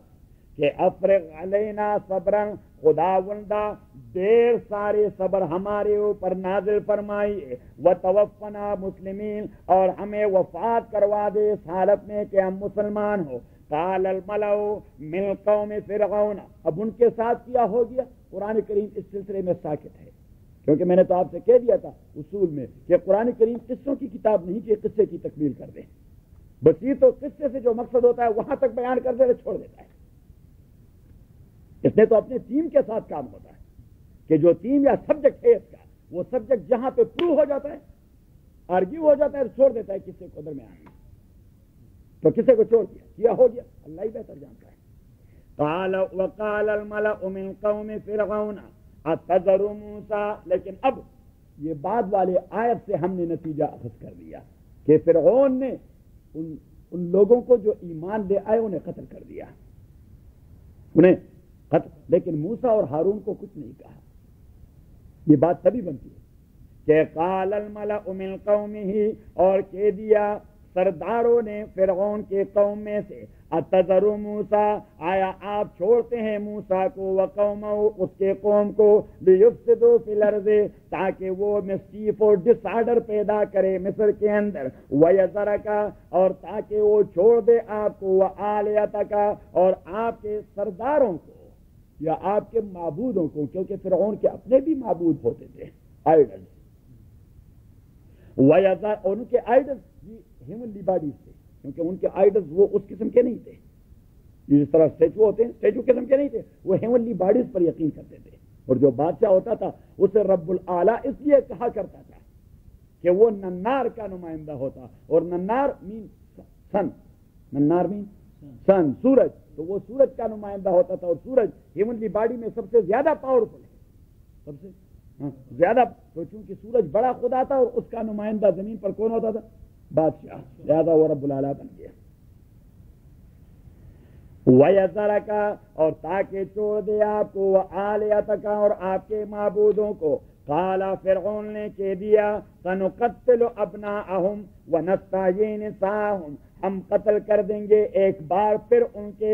کہ افرغ علینا صبرن, خداوندہ دیر سارے صبر ہمارے اوپر نازل فرمائیے. وتوفنا مسلمین, اور ہمیں وفات کروا دے اس حالت میں کہ ہم مسلمان ہو. قال الملأ من قوم فرعون, اب ان کے ساتھ کیا ہو گیا؟ قرآن کریم اس سلسلے میں ساکت ہے, کیونکہ میں نے تو آپ سے کہہ دیا تھا اصول میں کہ قرآن کریم قصوں کی کتاب نہیں کہ قصے کی تکمیل کر دیں. بس یہ تو قصے سے جو مقصد ہوتا ہے وہاں تک بیان کر دے چھوڑ دیتا ہے. اس نے تو اپنے ٹیم کے ساتھ کام ہوتا ہے کہ جو ٹیم یا سبجیکٹ ہے اس کا, وہ سبجیکٹ جہاں پہ پروو ہو جاتا ہے, آرگیو ہو جاتا ہے, چھوڑ دیتا ہے کسی کو درمیان میں. تو کسی کو چھوڑ دیا, کیا ہو گیا, اللہ ہی بہتر جانتا ہے. قال وقال الملأ من قوم فرعون اتذر موسیٰ, لیکن اب یہ بعد والے آیت سے ہم نے نتیجہ اخذ کر لیا کہ فرعون نے ان ان لوگوں کو جو ایمان لے آئے انہیں قتل کر دیا، انہیں قتل. لیکن موسیٰ اور ہارون کو کچھ نہیں کہا. یہ بات تبھی بنتی ہے کہ قال الملأ من قومه، اور کہہ دیا سرداروں نے فرعون کے قوم میں سے، اتذر موسیٰ، آیا آپ چھوڑتے ہیں موسیٰ کو، وقومہ، اس کے قوم کو، لیفسدوا فی الارض، تاکہ وہ مسچیف اور ڈس آرڈر پیدا کرے مصر کے اندر، ویذرک، اور تاکہ وہ چھوڑ دے آپ کو، وآلیتک، اور آپ کے سرداروں کو یا آپ کے معبودوں کو، کیونکہ فرعون کے اپنے بھی معبود ہوتے تھے، آئیڈل. ویذر، ان کے آئیڈل ہیومنلی باڈیز تھے، کیونکہ ان کے آئیڈلز وہ اس قسم کے نہیں تھے جس طرح اسٹیچو ہوتے ہیں، اسٹیچو قسم کے نہیں تھے، وہ ہیومنلی باڈیز پر یقین کرتے تھے. اور جو بادشاہ ہوتا تھا اسے رب العالی اس لیے کہا کرتا تھا کہ وہ ننار کا نمائندہ ہوتا، اور ننار مین سن، ننار مین سن، سورج، تو وہ سورج کا نمائندہ ہوتا تھا، اور سورج ہیومنلی باڈی میں سب سے زیادہ پاورفل ہے، سب سے زیادہ. تو چونکہ سورج بڑا خدا تھا اور اس کا نمائندہ زمین پر کون ہوتا تھا؟ بادشاہ، زیادہ وہ رب العالی بن گیا. وَيَذَرَكَ، اور تاکہ چھوڑ دے آپ کو، وَآلِهَتَكَ، اور آپ کے معبودوں کو. قال، فرعون نے کہہ دیا، سَنُقَتِّلُ أَبْنَاءَهُمْ وَنَسْتَحْيِي نِسَاءَهُمْ، ہم قتل کر دیں گے ایک بار پھر ان کے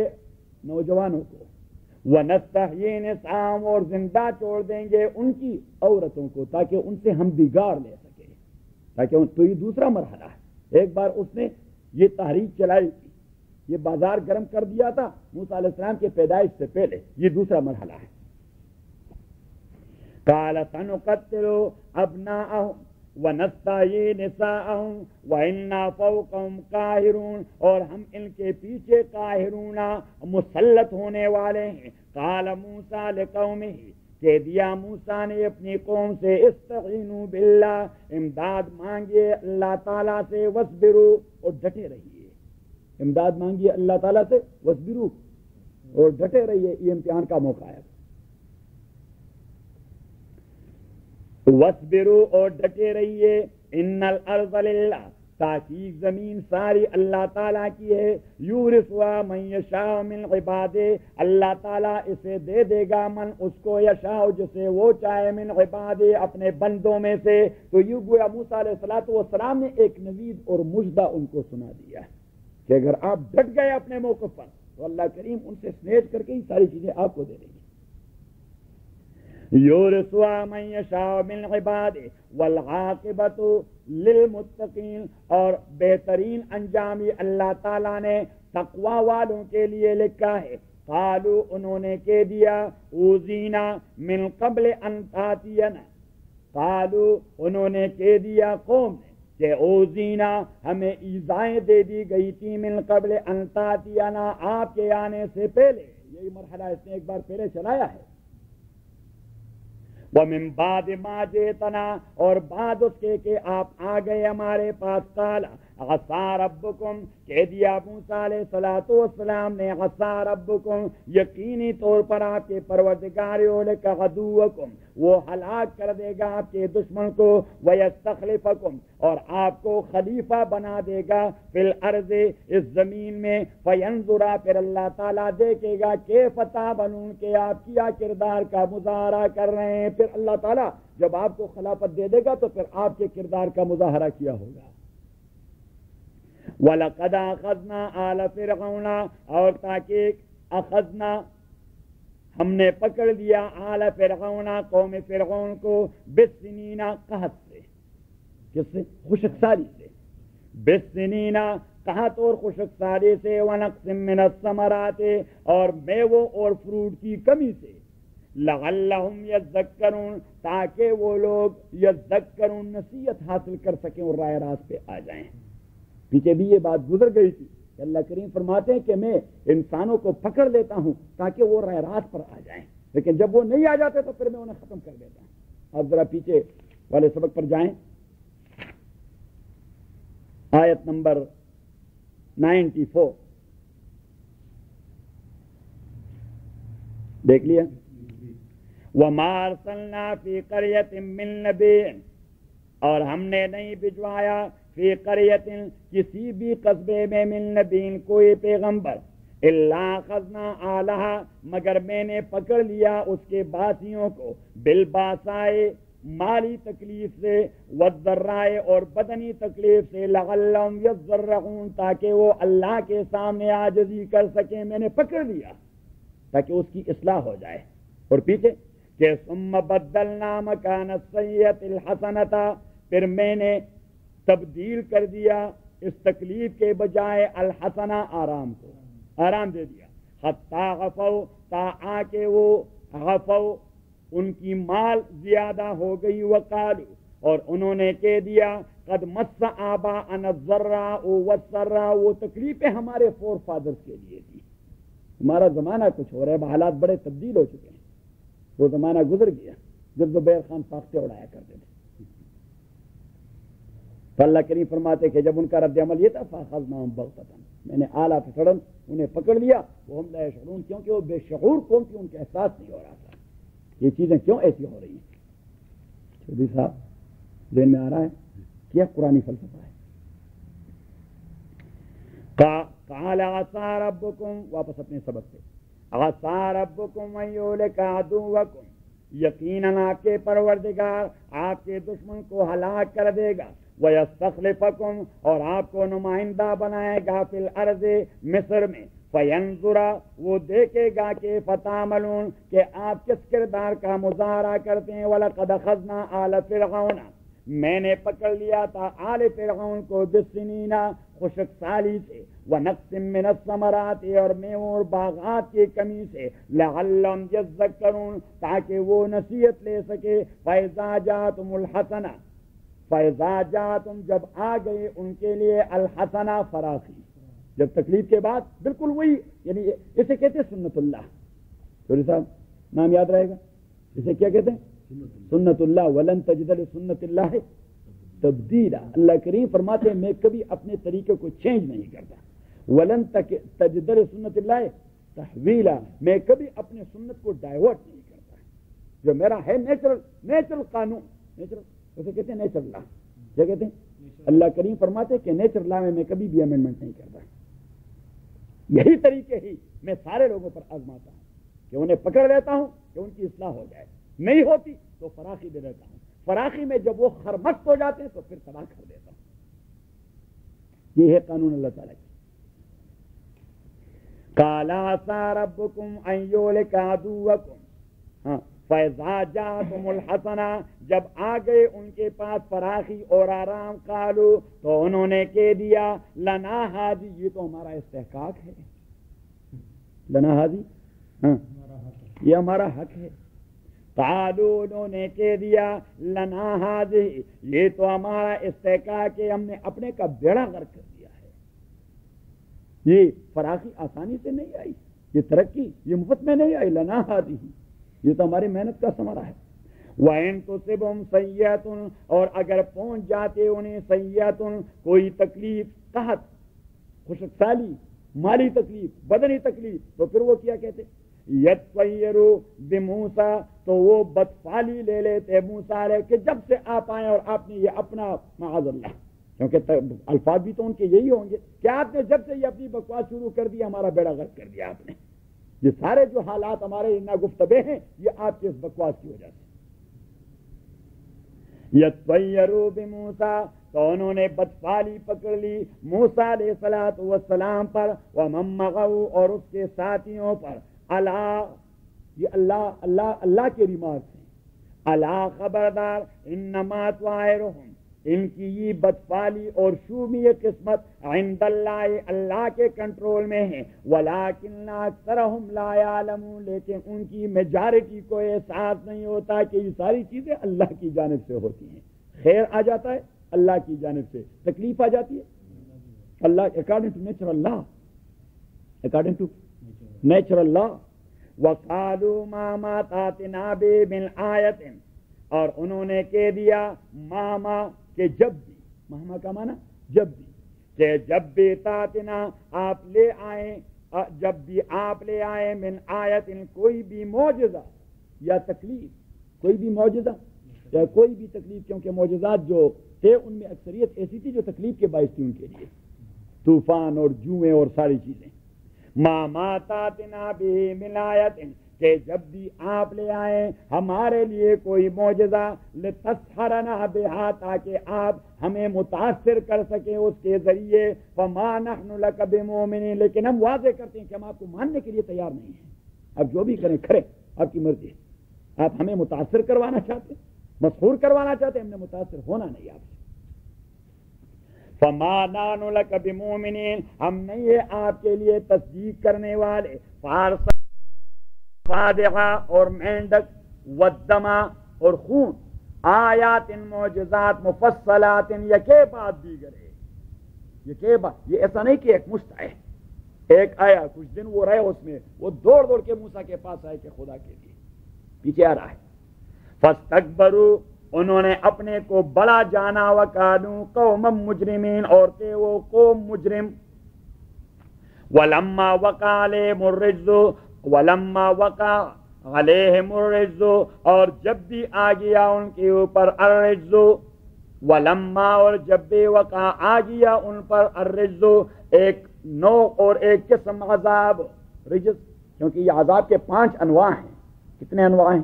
نوجوانوں کو، وَنَسْتَحْيِي نِسَاءَهُمْ، اور زندہ چھوڑ دیں گے ان کی عورتوں کو، تاکہ ان سے ہم بگاڑ لے سکیں. تاکہ تو یہ دوسرا مرحلہ ہے. ایک بار اس نے یہ تحریک چلائی تھی، یہ بازار گرم کر دیا تھا موسیٰ علیہ السلام کے پیدائش سے پہلے، یہ دوسرا مرحلہ ہے. قال سنقتل ابناءهم ونستحيي نساءهم وإنا فوقهم قاهرون، اور ہم ان کے پیچھے قاہرون مسلط ہونے والے ہیں. قال موسیٰ لقومه، کہہ دیا موسیٰ نے اپنی قوم سے، استعینوا باللہ، امداد مانگیے اللہ تعالیٰ سے، وصبروا، اور ڈٹے رہیے. امداد مانگیے اللہ تعالیٰ سے، وصبروا، اور ڈٹے رہیے. یہ امتحان کا موقع ہے. وصبروا، اور ڈٹے رہیے. ان الارض للہ، تحقیق زمین ساری اللہ تعالیٰ کی ہے. یورثها من یشاء من عبادہ، اللہ تعالیٰ اسے دے دے گا، من اس کو، یشاء جسے وہ چاہے، من عبادہ اپنے بندوں میں سے. تو یہ گویا موسیٰ علیہ السلام نے ایک نوید اور مژدہ ان کو سنا دیا کہ اگر آپ ڈٹ گئے اپنے موقف پر تو اللہ کریم ان سے سنیچ کر کے ہی ساری چیزیں آپ کو دے دیں گے. یورثها من یشاء من عبادہ والعاقبۃ للمتقین، اور بہترین انجام یہ اللہ تعالیٰ نے تقوی والوں کے لیے لکھا ہے. قالوا، انہوں نے کہہ دیا، اوذینا من قبل ان تاتینا، قالوا، انہوں نے کہہ دیا قوم نے کہ اوذینا، ہمیں ایذائیں دے دی گئی تھی، من قبل ان تاتینا، آپ کے آنے سے پہلے. یہی مرحلہ اس نے ایک بار پہلے چلایا ہے. وَمِن بَعْدِ مَا جِئْتَنَا، اور بعد اس کے کہ آپ آ گئے ہمارے پاس. قَالَ عَصَىٰ رَبُّكُمْ، کہہ دیا موسیٰ علیہ السلام نے، عَصَىٰ رَبُّكُمْ، یقینی طور پر آپ کے پروردگار یُہْلِکَ عَدُوَّكُمْ، وہ ہلاک کر دے گا آپ کے دشمن کو، وَيَسْتَخْلِفَكُمْ، اور آپ کو خلیفہ بنا دے گا، فِي الْأَرْضِ، اس زمین میں، فَيَنْظُرَ، پھر اللہ تعالیٰ دیکھے گا، كَيْفَ تَعْمَلُونَ، کہ آپ کیا کردار کا مظاہرہ کر رہے ہیں. پھر اللہ تعالیٰ جب آپ کو خلافت دے دے گا تو پھر آپ کے کردار کا مظاہرہ کیا ہوگا. وَلَقَدْ أَخَذْنَا آلَ فِرْعَوْنَ، اور تاکہ اخذنا، ہم نے پکڑ لیا، آل فرعون، قوم فرعون کو، بالسنین، قحط سے. کس سے؟ خشکساری سے. بالسنین، قحط اور خشکساری سے، ونقص من الثمرات، اور میووں اور فروٹ کی کمی سے. لعلہم یذکرون، تاکہ وہ لوگ یذکرون، نصیحت حاصل کر سکیں اور راہ راست پہ آ جائیں. پیچھے بھی یہ بات گزر گئی تھی کہ اللہ کریم فرماتے ہیں کہ میں انسانوں کو پکڑ لیتا ہوں تاکہ وہ راہ راست پر آ جائیں، لیکن جب وہ نہیں آ جاتے تو پھر میں انہیں ختم کر دیتا ہوں. آپ ذرا پیچھے والے سبق پر جائیں، آیت نمبر 94 دیکھ لیا. وَمَا أَرْسَلْنَا فِي قَرْيَةٍ مِّن نَّبِيٍّ، اور ہم نے نہیں بھجوایا فی قریۃ کسی بھی قصبے میں من نبی کوئی پیغمبر الا خزنا آلہا مگر میں نے پکڑ لیا اس کے باسیوں کو بالباسائے مالی تکلیف سے والضرائے اور بدنی تکلیف سے لعلہم یضرعون تاکہ وہ اللہ کے سامنے عاجزی کر سکیں. میں نے پکڑ لیا تاکہ اس کی اصلاح ہو جائے. اور پیچھے کہ ثم بدلنا مکان السیئۃ الحسنۃ پھر میں نے تبدیل کر دیا اس تکلیف کے بجائے الحسنہ آرام کو آرام دے دیا. حتی غفو تا آ کے وہ غفو ان کی مال زیادہ ہو گئی وقالو اور انہوں نے کہہ دیا قد مس آباءنا الضراء والسراء وہ تکلیفیں ہمارے فور فادرز کے لیے تھی. ہمارا زمانہ کچھ ہو رہا ہے حالات بڑے تبدیل ہو چکے ہیں. وہ زمانہ گزر گیا جب زبیر خان فاختے اڑایا کرتے تھے. تو اللہ کریم فرماتے کہ جب ان کا رد عمل یہ تھا فاخذناہم بغتۃ میں نے اعلیٰ فسڑن انہیں پکڑ لیا وہ ہم لا یشعرون کیونکہ وہ بے شعور قوم تھی ان کا احساس نہیں ہو رہا تھا یہ چیزیں کیوں ایسی ہو رہی ہیں. چودھری صاحب ذہن میں آ رہا ہے کیا قرآنی فلسفہ ہے. قال عسى ربكم واپس اپنے سبق پہ عسى ربكم ان يهلك عدوكم یقیناً آپ کے پروردگار آپ کے دشمن کو ہلاک کر دے گا وَيَسْتَخْلِفَكُمْ اور آپ کو نمائندہ بنائے گا فی الارض مصر میں فَيَنْظُرَ وہ دیکھے گا کہ فَتَعْمَلُونَ کہ آپ کس کردار کا مظاہرہ کرتے ہیں. وَلَقَدْ أَخَذْنَا آلَ فِرْعَوْنَ میں نے پکڑ لیا تھا آل فرعون کو بِالسِّنِينَ خشک سالی سے وَنَقْصٍ مِّنَ الثَّمَرَاتِ اور میووں اور باغات کی کمی سے لَعَلَّهُمْ يَذَّكَّرُونَ تاکہ وہ نصیحت لے سکے. فَإِذَا جَاءَتْهُمُ الْحَسَنَةُ فَإِذَا جَاءَتْهُمْ جب آ گئے ان کے لیے الحسنہ فراخی جب تکلیف کے بعد بالکل وہی یعنی اسے کہتے ہیں سنت اللہ. چودھری صاحب نام یاد رہے گا اسے کیا کہتے ہیں سنت اللہ. ولن تجد لسنت اللہ تبدیلا. اللہ کریم فرماتے ہیں میں کبھی اپنے طریقے کو چینج نہیں کرتا. ولن تجد لسنت اللہ تحویلا میں کبھی اپنے سنت کو ڈائیورٹ نہیں کرتا. جو میرا ہے نیچرل قانون نیچرل اسے کہتے ہیں نیچرل لا. کیا کہتے ہیں اللہ کریم فرماتے کہ نیچرل لا میں کبھی بھی امینڈمنٹ نہیں کرتا. یہی طریقے ہی میں سارے لوگوں پر آزماتا ہوں کہ انہیں پکڑ لیتا ہوں کہ ان کی اصلاح ہو جائے. نہیں ہوتی تو فراخی دے دیتا ہوں. فراخی میں جب وہ خرمست ہو جاتے ہیں تو پھر تباہ کر دیتا ہوں. یہ ہے قانون اللہ تعالیٰ کی. قَالَ عَسَىٰ رَبُّكُمْ أَن يُهْلِكَ عَدُوَّكُمْ فَإِذَا جَاءَتْهُمُ الْحَسَنَةُ جب آ گئے ان کے پاس فراخی اور آرام قالوا تو انہوں نے کہہ دیا لنا ہادی یہ تو ہمارا استحقاق ہے. لنا ہادی یہ ہمارا حق ہے. قالوا انہوں نے کہہ دیا لنا ہادی یہ تو ہمارا استحقاق ہے ہم نے اپنے کا بیڑا غرق کر دیا ہے. یہ فراخی آسانی سے نہیں آئی یہ ترقی یہ مفت میں نہیں آئی. لنا ہادی یہ تو ہماری محنت کا ثمرہ ہے. وَإِن تُصِبْهُمْ سَيِّئَةٌ اور اگر پہنچ جاتے انہیں سیئۃ کوئی تکلیف قحط خشک سالی مالی تکلیف بدنی تکلیف تو پھر وہ کیا کہتے یطیروا بموسیٰ تو وہ بدفعلی لے لیتے موسیٰ علیہ کہ جب سے آپ آئے اور آپ نے یہ اپنا معاذ اللہ کیونکہ الفاظ بھی تو ان کے یہی ہوں گے کہ آپ نے جب سے یہ اپنی بکواس شروع کر دی ہمارا بیڑا غرق کر دیا آپ نے. یہ سارے جو حالات ہمارے ناگفتبے ہیں یہ آپ کے اس بکواس کی وجہ سے. یطیروا بموسیٰ تو انہوں نے بدفعلی پکڑ لی موسیٰ علیہ الصلوۃ والسلام پر ومن معہ اور اس کے ساتھیوں پر. یہ اللہ کے ریمارکس ہیں. اللہ خبردار انما طائرہم ان کی یہ بدفعلی اور شومی قسمت عند اللہ اللہ کے کنٹرول میں ہے. ولکن اکثرہم لا یعلمون لیکن ان کی میجارٹی کو احساس نہیں ہوتا کہ یہ ساری چیزیں اللہ کی جانب سے ہوتی ہیں. خیر آ جاتا ہے اللہ کی جانب سے تکلیف آ جاتی ہے Allah according to natural law according to natural law. وقالوا ما تاتنا بہ من آیت اور انہوں نے کہہ دیا ماما کہ جب بھی ماما کا معنی جب بھی کہ جب بھی تاتنا آپ لے آئیں جب بھی آپ لے آئیں من آیت کوئی بھی معجزہ یا تکلیف کوئی بھی معجزہ چاہے کوئی بھی تکلیف، کیونکہ معجزات جو تھے ان میں اکثریت ایسی تھی جو تکلیف کے باعث تھی ان کے لیے، طوفان اور جوئیں اور ساری چیزیں. ما تاتنا بھی من آیت، کہ جب بھی آپ لے آئیں ہمارے لیے کوئی معجزہ، لتسحرنا بہا، تاکہ آپ ہمیں متاثر کر سکیں اس کے ذریعے، فما نحن لک بمؤمنین، لیکن ہم واضح کرتے ہیں کہ ہم آپ کو ماننے کے لیے تیار نہیں ہیں. آپ جو بھی کریں کریں، آپ کی مرضی ہے. آپ ہمیں متاثر کروانا چاہتے ہیں، مسحور کروانا چاہتے ہیں، ہم نے متاثر ہونا نہیں آپ سے. فما نحن لک بمؤمنین، ہم نہیں ہے آپ کے لیے تصدیق کرنے والے. فادحہ اور مینڈک، ودما اور خون، آیات معجزات مفصلات، یکے بعد دیگر ہے، یکے بعد. یہ ایسا نہیں کہ ایک مشت ہے، ایک آیا کچھ دن وہ رہے اس میں، وہ دوڑ دوڑ کے موسیٰ کے پاس آئے کہ خدا کے لیے پیچھے آ رہا ہے. فاستکبروا، انہوں نے اپنے کو بڑا جانا، وکانوا قوما مجرمین، اور تھے وہ قوم مجرم. ولما وقع علیہم الرجز، ولما وقع علیہم الرجز، اور جب بھی آ گیا ان کے اوپر الرجز، ولما اور جب بھی وقع آ گیا ان پر الرجز، ایک نوع اور ایک قسم عذاب. رجز کیونکہ یہ عذاب کے 5 انواع ہیں. کتنے انواع ہیں؟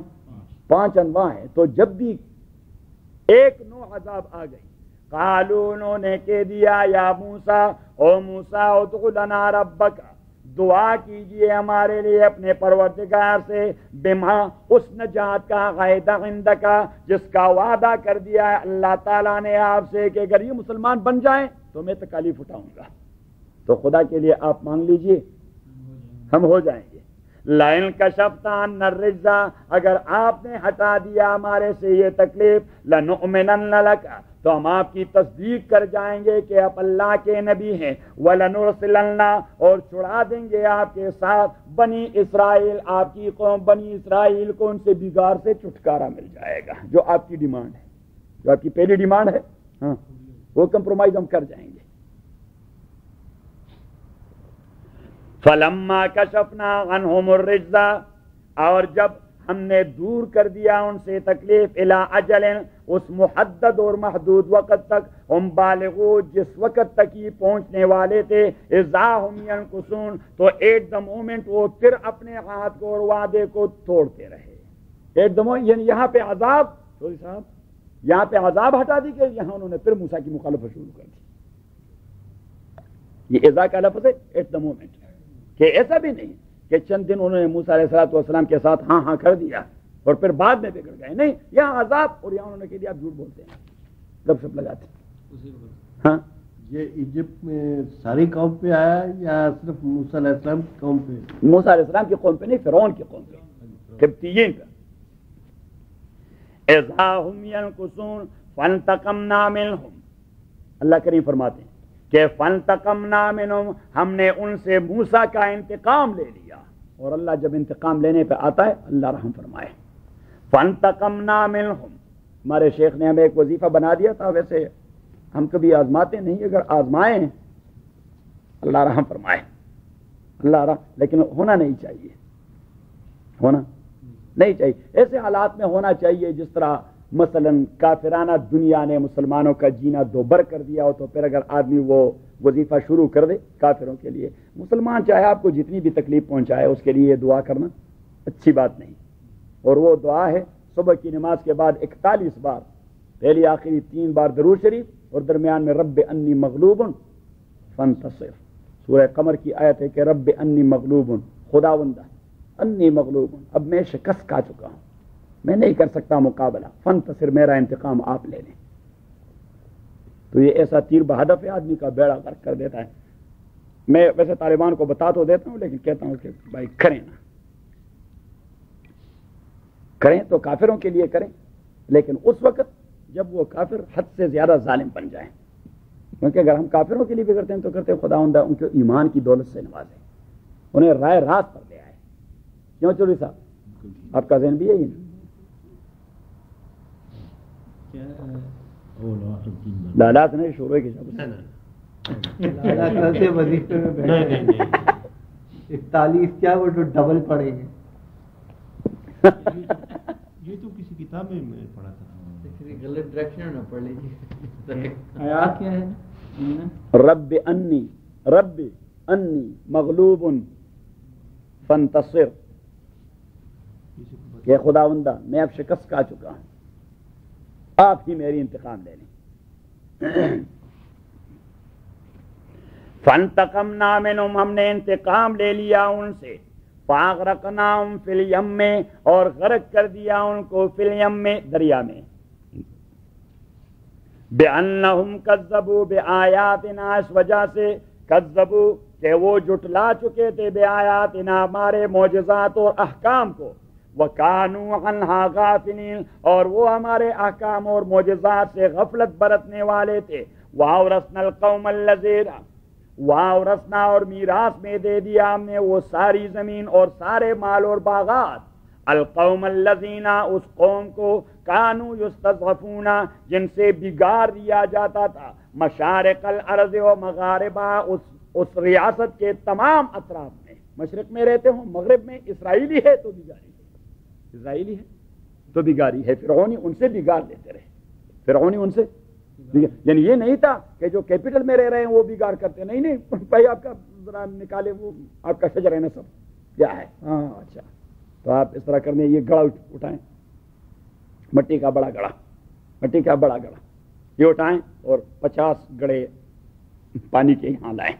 5 انواع ہیں. تو جب بھی ایک نوع عذاب آ گئی، قالوا، انہوں نے کہہ دیا، یا موسیٰ، او موسیٰ، ادع لنا ربک، دعا کیجئے ہمارے لیے اپنے پروردگار سے، بما، اس نجات کا، غید عندک، جس کا وعدہ کر دیا ہے اللہ تعالیٰ نے آپ سے کہ اگر یہ مسلمان بن جائیں تو میں تکالیف اٹھاؤں گا. تو خدا کے لیے آپ مانگ لیجئے، ہم ہو جائیں گے. لئن کشفت عنا الرجز، اگر آپ نے ہٹا دیا ہمارے سے یہ تکلیف، لنؤمنن لک، تو ہم آپ کی تصدیق کر جائیں گے کہ آپ اللہ کے نبی ہیں. وَلَنُرْسِلَنَّ، اور چھڑا دیں گے آپ کے ساتھ بنی اسرائیل، آپ کی قوم بنی اسرائیل کو ان سے بگاڑ سے چھٹکارا مل جائے گا. جو آپ کی ڈیمانڈ ہے، جو آپ کی پہلی ڈیمانڈ ہے، ہاں وہ کمپرومائز ہم کر جائیں گے. فَلَمَّا كَشَفْنَا عَنْهُمُ الرِّجْزَ، اور جب ہم نے دور کر دیا ان سے تکلیف، الی اجل، اس محدد اور محدود وقت تک، ہم بالغو، جس وقت تک یہ پہنچنے والے تھے، اذا ہم ینکثون، تو ایٹ دا مومنٹ وہ پھر اپنے عہد کو اور وعدے کو توڑتے رہے. ایٹ دا مومنٹ، یعنی یہاں پہ عذاب، سوری صاحب، یہاں پہ عذاب ہٹا دی کہ یہاں انہوں نے پھر موسیٰ کی مخالفت شروع کر دی. یہ اذا کا لفظ ہے، ایٹ دا مومنٹ، کہ ایسا بھی نہیں کہ چند دن انہوں نے موسیٰ علیہ السلام کے ساتھ ہاں ہاں کر دیا اور پھر بعد میں بگڑ گئے. نہیں، یہاں عذاب، اور یہاں انہوں نے کہہ دیا آپ جھوٹ بولتے ہیں، گپ شپ لگاتے ہیں. ہاں، یہ ایجپٹ میں ساری قوم پہ آیا یا صرف موسیٰ علیہ السلام کی قوم پہ؟ موسیٰ علیہ السلام کی قوم پہ نہیں، فرعون کی قوم پہ، قبطیین پہ. اذا ہم ینکثون فانتقمنا منہم، اللہ کریم فرماتے ہیں کہ فانتقمنا منہم، ہم نے ان سے موسیٰ کا انتقام لے لیا. اور اللہ جب انتقام لینے پہ آتا ہے اللہ رحم فرمائے. فانتقمنا منہم، ہمارے شیخ نے ہمیں ایک وظیفہ بنا دیا تھا، ویسے ہم کبھی آزماتے نہیں، اگر آزمائیں اللہ رحم فرمائے، اللہ رحم، لیکن ہونا نہیں چاہیے، ہونا نہیں چاہیے. ایسے حالات میں ہونا چاہیے جس طرح مثلا کافرانہ دنیا نے مسلمانوں کا جینا دوبر کر دیا ہو، تو پھر اگر آدمی وہ وظیفہ شروع کر دے کافروں کے لیے، مسلمان چاہے آپ کو جتنی بھی تکلیف پہنچائے اس کے لیے دعا کرنا اچھی بات نہیں. اور وہ دعا ہے صبح کی نماز کے بعد 41 بار، پہلی آخری 3 بار درود شریف، اور درمیان میں رب انی مغلوب فانتصر. سورہ قمر کی آیت ہے کہ رب انی مغلوب، خداوندہ انی مغلوب، اب میں شکست کھا چکا ہوں، میں نہیں کر سکتا مقابلہ، فانتصر، میرا انتقام آپ لے لیں. تو یہ ایسا تیر بہدف ہے، آدمی کا بیڑا غرق کر دیتا ہے. میں ویسے طالبان کو بتا تو دیتا ہوں، لیکن کہتا ہوں کہ بھائی کریں نا، کریں تو کافروں کے لیے کریں، لیکن اس وقت جب وہ کافر حد سے زیادہ ظالم بن جائیں. کیونکہ اگر ہم کافروں کے لیے بھی کرتے ہیں تو کرتے ہیں خداوندہ ان کے ایمان کی دولت سے نوازیں، انہیں رائے راست پر لے آئے. کیوں چوری صاحب، آپ کا ذہن بھی یہی نا؟ لالا سے نہیں، شروع کی وظیفے میں بیٹھے 41 کیا وہ جو ڈبل پڑیں گے. یہ تو کسی کتاب میں پڑھا تھا. غلط ڈائریکشن نہ پڑھ لیجیے. آیات کیا ہے؟ رب انی مغلوب فانتصر، کہ خداوندہ میں اب شکست کھا چکا ہوں، آپ ہی میری انتقام لے لیں. فانتقمنا منہم، ہم نے انتقام لے لیا ان سے، فاغرقناہم فی الیم میں، اور غرق کر دیا ان کو فی الیم میں، دریا میں. بِأَنَّهُمْ كَذَّبُوا بِآيَاتِنَا، اس وجہ سے کذبوا کہ وہ جھٹلا چکے تھے بِآيَاتِنَا ہمارے معجزات اور احکام کو، وَكَانُوا عَنْهَا غَافِلِينَ اور وہ ہمارے احکام اور معجزات سے غفلت برتنے والے تھے. وَأَوْرَثْنَا الْقَوْمَ الَّذِينَ، وَأَوْرَثْنَا اور میراث میں دے دیا ہم نے وہ ساری زمین اور سارے مال اور باغات، القوم الذین اس قوم کو، کانوا یستضعفون جن سے بگاڑ دیا جاتا تھا، مشارق الارض و مغاربہ اس ریاست کے تمام اطراف میں، مشرق میں رہتے ہوں مغرب میں، اسرائیلی ہے تو بگاڑی ہے، اسرائیلی ہے تو بگاڑی ہے. فرعونی ان سے بگاڑ لیتے رہے، فرعونی ان سے یعنی یہ نہیں تھا کہ جو کیپٹل میں رہ رہے ہیں وہ بگاڑ کرتے، نہیں بھائی آپ کا ذرا نکالے وہ آپ کا شجر نسب کیا ہے. ہاں اچھا، تو آپ اس طرح کرنے یہ گڑا اٹھائیں، مٹی کا بڑا گڑا یہ اٹھائیں اور 50 گڑے پانی کے یہاں لائیں.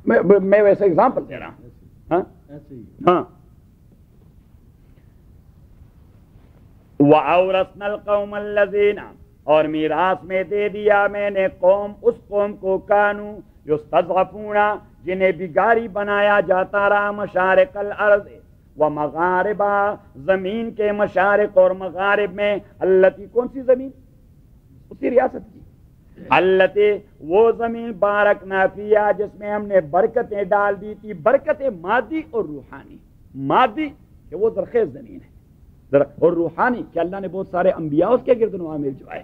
میں ویسے اگزامپل دے رہا ہوں. ہاں وَأَوْرَثْنَا الْقَوْمَ الَّذِينَ اور میراث میں دے دیا میں نے اس قوم کو، کانوا یستضعفون جنہیں بگاڑی بنایا جاتا رہا، مشارق الارض و مغاربہ زمین کے مشارق اور مغارب میں، التی کون سی زمین؟ اسی ریاست کی، التی وہ زمین، بارکنا فیہا جس میں ہم نے برکتیں ڈال دی تھی، برکتیں مادی اور روحانی. مادی کہ وہ زرخیز زمین ہے، اور روحانی کہ اللہ نے بہت سارے انبیاء اس کے گرد نواح میں بھجوائے.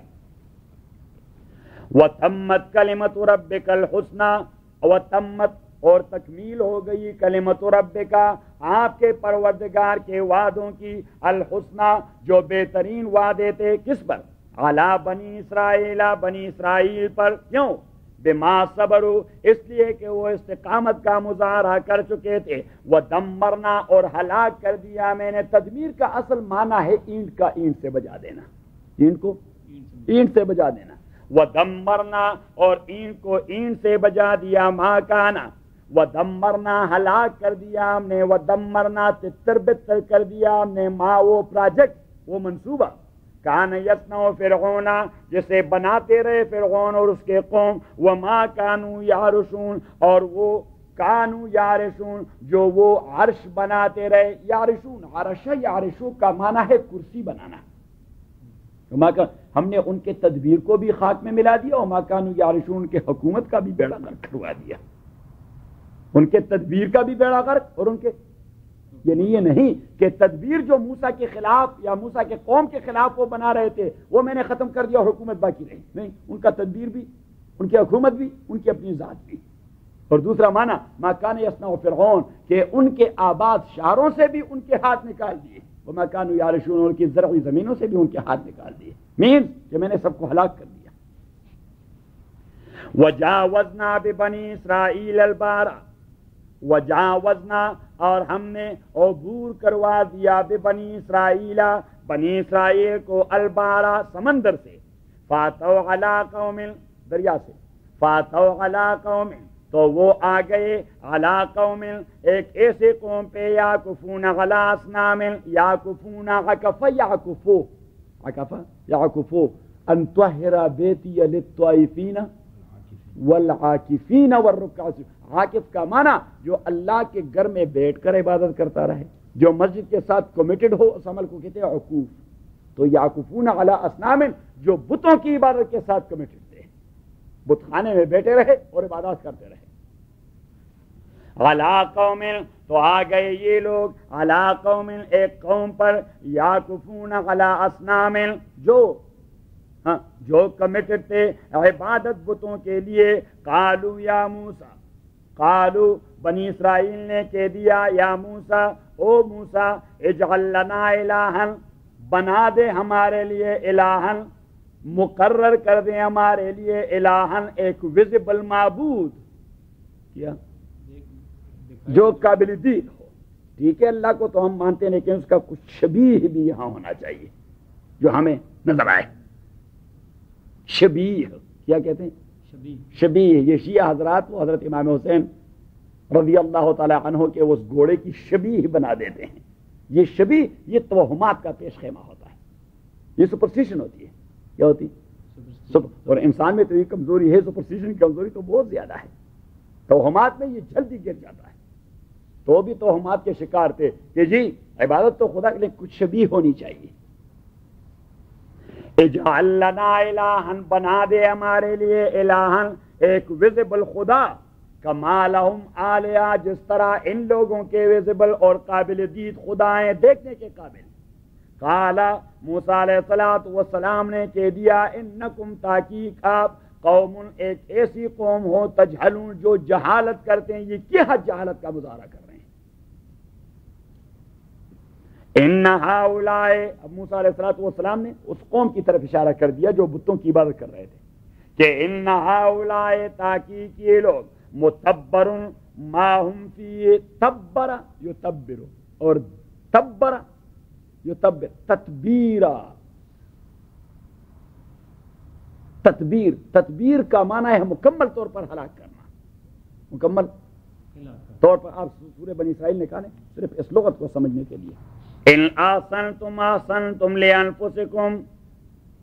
وَتَمَّتْ كَلِمَةُ رَبِّكَ الْحُسْنَى وَتَمَّتْ اور تکمیل ہو گئی کلمۃ ربک آپ کے پروردگار کے وعدوں کی، الحسنى جو بہترین وعدے تھے، کس پر؟ علی بنی اسرائیل، بنی اسرائیل پر. کیوں؟ بما صبروا اس لیے کہ وہ استقامت کا مظاہرہ کر چکے تھے. ودمرنا اور ہلاک کر دیا میں نے. تدمیر کا اصل معنی ہے اینٹ کا اینٹ سے بجا دینا، اینٹ کو اینٹ سے بجا دینا. ودمرنا اور اینٹ کو اینٹ سے بجا دیا، ما کانا ودمرنا ہلاک کر دیا ہم نے، ودمرنا تتر بتر کر دیا ہم نے، ما وہ پروجیکٹ وہ منصوبہ، کان یصنع فرعون جسے بناتے رہے فرعون اور اس کے قوم، وما کانوا یعرشون اور وہ کانوا یعرشون جو وہ عرش بناتے رہے. یعرشون، عرش یعرشو کا معنی ہے کرسی بنانا. ہم نے ان کے تدبیر کو بھی خاک میں ملا دیا، اور وما کانوا یعرشون کے حکومت کا بھی بیڑا غرق کروا دیا، ان کے تدبیر کا بھی بیڑا غرق. اور ان کے یعنی یہ نہیں کہ تدبیر جو موسیٰ کے خلاف یا موسیٰ کے قوم کے خلاف وہ بنا رہے تھے وہ میں نے ختم کر دیا اور حکومت باقی رہی، نہیں، ان کا تدبیر بھی، ان کی حکومت بھی، ان کی اپنی ذات بھی. اور دوسرا معنی ما کان یصنع فرعون کہ ان کے آباد شہروں سے بھی ان کے ہاتھ نکال دیے، وما کانوا یعرشون ان کی زرعی زمینوں سے بھی ان کے ہاتھ نکال دیے، مینز کہ میں نے سب کو ہلاک کر دیا. وجاوزنا ببنی اسرائیل البحر، وجاوزنا اور ہم نے عبور کروا دیا ببنی اسرائیل بنی اسرائیل کو، البحر سمندر سے، فاتوا علی قوم دریا سے، فاتوا علی قوم تو وہ آ گئے، علی قوم ایک ایسے قوم پہ، یعکفون علی اصنام، یعکفون عکف یعکفو، عکف یعکفو، ان طہر بیتی للطائفین والعاکفین والرکع. عاکف کا معنی جو اللہ کے گھر میں بیٹھ کر عبادت کرتا رہے، جو مسجد کے ساتھ کمیٹڈ ہو، اس عمل کو کہتے ہیں عکوف. تو یعکفون علی اصنام جو بتوں کی عبادت کے ساتھ کمیٹڈ تھے، بت خانے میں بیٹھے رہے اور عبادت کرتے رہے. علی قوم تو آ گئے یہ لوگ، علی قوم ایک قوم پر، یعکفون علی اصنام جو کمیٹڈ تھے عبادت بتوں کے لیے. قالوا یا موسیٰ، قالوا بنی اسرائیل نے کہہ دیا، یا موسیٰ او موسیٰ، اجعل لنا الہا بنا دے ہمارے لیے الہن، مقرر کر دیں ہمارے لیے الہن ایک ویزیبل معبود، کیا جو قابل دید ہو۔ ٹھیک ہے، اللہ کو تو ہم مانتے ہیں لیکن اس کا کچھ شبیہ بھی یہاں ہونا چاہیے جو ہمیں نظر آئے۔ شبیہ کیا کہتے ہیں؟ شبیہ۔ یہ شیعہ حضرات وہ حضرت امام حسین رضی اللہ تعالی عنہ کے اس گھوڑے کی شبیہ بنا دیتے ہیں۔ یہ شبیہ یہ توہمات کا پیش خیمہ ہوتا ہے، یہ سپرسٹیشن ہوتی ہے۔ کیا ہوتی ہے؟ اور انسان میں تو یہ کمزوری ہے، سپرسٹیشن کی کمزوری تو بہت زیادہ ہے۔ توہمات میں یہ جلدی گر جاتا ہے، تو بھی توہمات کے شکار تھے کہ جی عبادت تو خدا کے لیے کچھ شبیہ ہونی چاہیے۔ اجعل لنا الہن، بنا دے ہمارے لیے الہن ایک ویزیبل خدا، کما لہم آلیہ، جس طرح ان لوگوں کے ویزیبل اور قابل دید خدائیں دیکھنے کے قابل۔ قال موسیٰ علیہ السلام نے کہہ دیا انکم، تحقیق آپ، قوم ایک ایسی قوم ہو، تجہلون جو جہالت کرتے ہیں۔ یہ کیا جہالت کا مظاہرہ کر رہے ہیں؟ ان ہؤلاء، اب موسیٰ علیہ السلام نے اس قوم کی طرف اشارہ کر دیا جو بتوں کی عبادت کر رہے تھے کہ ان ہؤلاء، تحقیق یہ لوگ، متبر ما ہم فی، تبر یتبر، اور تبر یتبر، تتبیرا، تدبیر، تدبیر کا معنی ہے مکمل طور پر ہلاک کرنا، مکمل طور پر۔ آپ سورہ بنی اسرائیل نے کہا صرف اس لغت کو سمجھنے کے لیے، ان آسنتم آسنتم لانفسکم،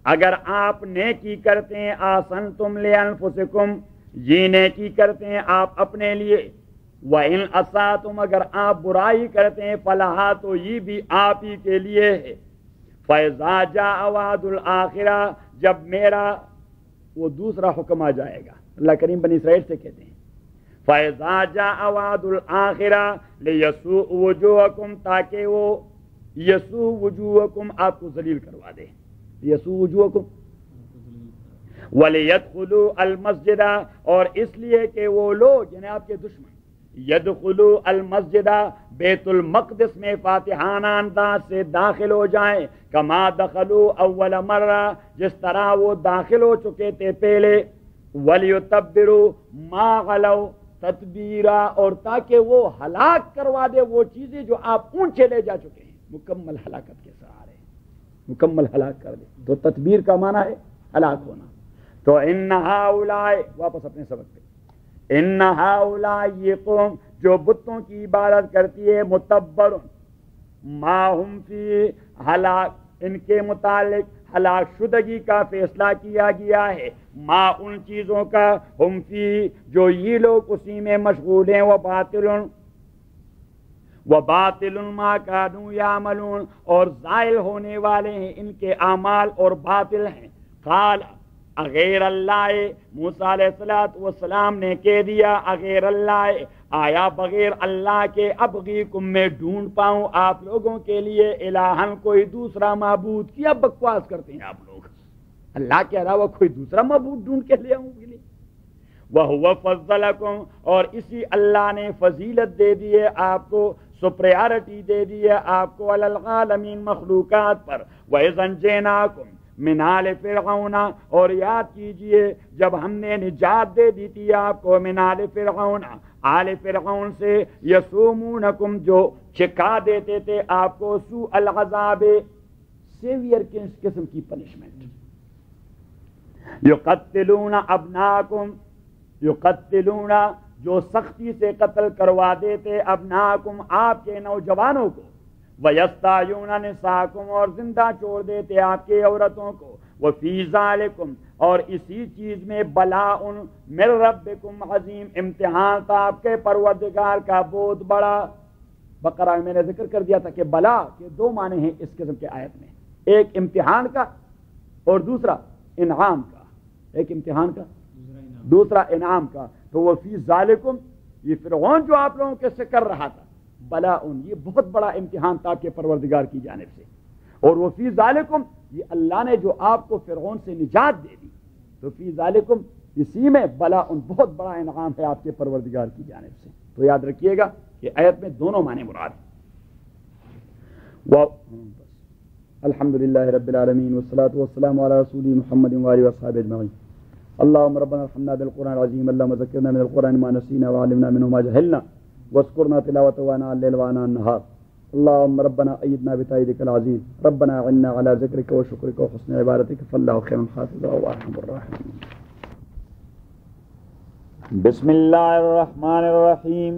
اگر آپ نیکی کرتے ہیں، آسنتم لانفسکم، یہ نیکی کرتے ہیں آپ اپنے لیے، وَإِنْ أَسَأْتُمْ، اگر آپ برائی کرتے ہیں، فَلَہَا، تو یہ بھی آپ ہی کے لیے ہے۔ فَإِذَا جَاءَ وَعْدُ الْآخِرَةِ، جب میرا وہ دوسرا حکم آ جائے گا، اللہ کریم بنی اسرائیل سے کہتے ہیں فَإِذَا جَاءَ وَعْدُ الْآخِرَةِ لِيَسُوءَ وُجُوهَكُمْ، تاکہ وہ یسوء وجوہکم، آپ کو ذلیل کروا دے، یسوء وجوہکم، وَلِيَدْخُلُوا الْمَسْجِدَ، اور اس لیے کہ وہ لوگ یعنی آپ کے دشمن، یدخلوا المسجد، بیت المقدس میں فاتحانہ انداز سے داخل ہو جائیں، کما دخلوا اول مرہ، جس طرح وہ داخل ہو چکے تھے پہلے، وَلِيُتَبِّرُوا مَا غَلَوْا تَتْبِيرًا، اور تاکہ وہ ہلاک کروا دے وہ چیزیں جو آپ اونچے لے جا چکے ہیں، مکمل ہلاکت کے سہارے مکمل ہلاک کر دے۔ تو تدبیر کا معنی ہے ہلاک ہونا۔ تو ان ہؤلاء، واپس اپنے سبق پہ، ان ہؤلاء، یہ قوم جو بتوں کی عبادت کرتی ہے، متبر ما ہم فی، ہلاک، ان کے متعلق ہلاک شدگی کا فیصلہ کیا گیا ہے، ما ان چیزوں کا، ہم فی، جو یہ لوگ اسی میں مشغول ہیں، وباطل ما کانوا یعملون، اور زائل ہونے والے ہیں ان کے اعمال اور باطل ہیں۔ قال اغیر اللہ، موسیٰ علیہ السلام نے کہہ دیا اغیر اللہ، آیا بغیر اللہ کے، ابغیکم، میں ڈھونڈ پاؤں آپ لوگوں کے لیے، الہن، کوئی دوسرا معبود۔ کیا بکواس کرتے ہیں آپ لوگ، اللہ کے علاوہ کوئی دوسرا معبود ڈھونڈ کے لے آؤں کے لیے۔ وَهُوَ فَضَّلَكُمْ، اور اسی اللہ نے فضیلت دے دی ہے آپ کو، سپریارٹی دے دی ہے آپ کو، علی العالمین، مخلوقات پر۔ وَإِذْ أَنجَيْنَاكُمْ مِنْ آلِ فِرْعَوْنَ، اور یاد کیجئے جب ہم نے نجات دے دی تھی آپ کو، من آل فرعون، آل فرعون سے، یسومونکم، جو چکھا دیتے تھے آپ کو، سوء العذاب، سیویئر قسم کی پنشمنٹ، یقتلون ابناکم، یقتلون، جو سختی سے قتل کروا دیتے، ابناکم، آپ کے نوجوانوں کو، وَيَسْتَحْيُونَ نِسَاءَكُمْ، اور زندہ چھوڑ دیتے آپ کی عورتوں کو، وَفِي ذَلِكُمْ، اور اسی چیز میں، بَلَاءٌ مِّن رَبِّكُمْ عَظِيمٌ، امتحان تھا آپ کے پروردگار کا بہت بڑا۔ بقرہ میں نے ذکر کر دیا تھا کہ بلا کے دو معنی ہیں اس قسم کے آیت میں، ایک امتحان کا اور دوسرا انعام کا، ایک امتحان کا دوسرا انعام کا۔ تو وَفِي ذَلِكُمْ، یہ فرعون جو آپ لوگوں کے سے کر رہا تھا، بلاء، یہ بہت بڑا امتحان تھا آپ کے پروردگار کی جانب سے، اور وفی ذالکم، یہ اللہ نے جو آپ کو فرعون سے نجات دے دی، تو فی ذالکم، اسی میں بلاء، بہت بڑا انعام ہے آپ کے پروردگار کی جانب سے۔ تو یاد رکھیے گا کہ آیت میں دونوں معنی مراد ہیں۔ الحمدللہ رب العالمین والصلاة والسلام علی رسول محمد وآلہ وصحبہ اجمعین. اللهم ربنا ارحمنا بالقرآن العظیم اللهم ذکرنا من القرآن ما نسینا وعلمنا منه ما جهلنا واذكرنا تلاوته آناء الليل وآناء النهار. اللهم ربنا أيدنا بتأييدك العزيز ربنا أعنا على ذكرك وشكرك وحسن عبادتك فالله خير حافظا وأرحم الراحمين. بسم الله الرحمن الرحيم.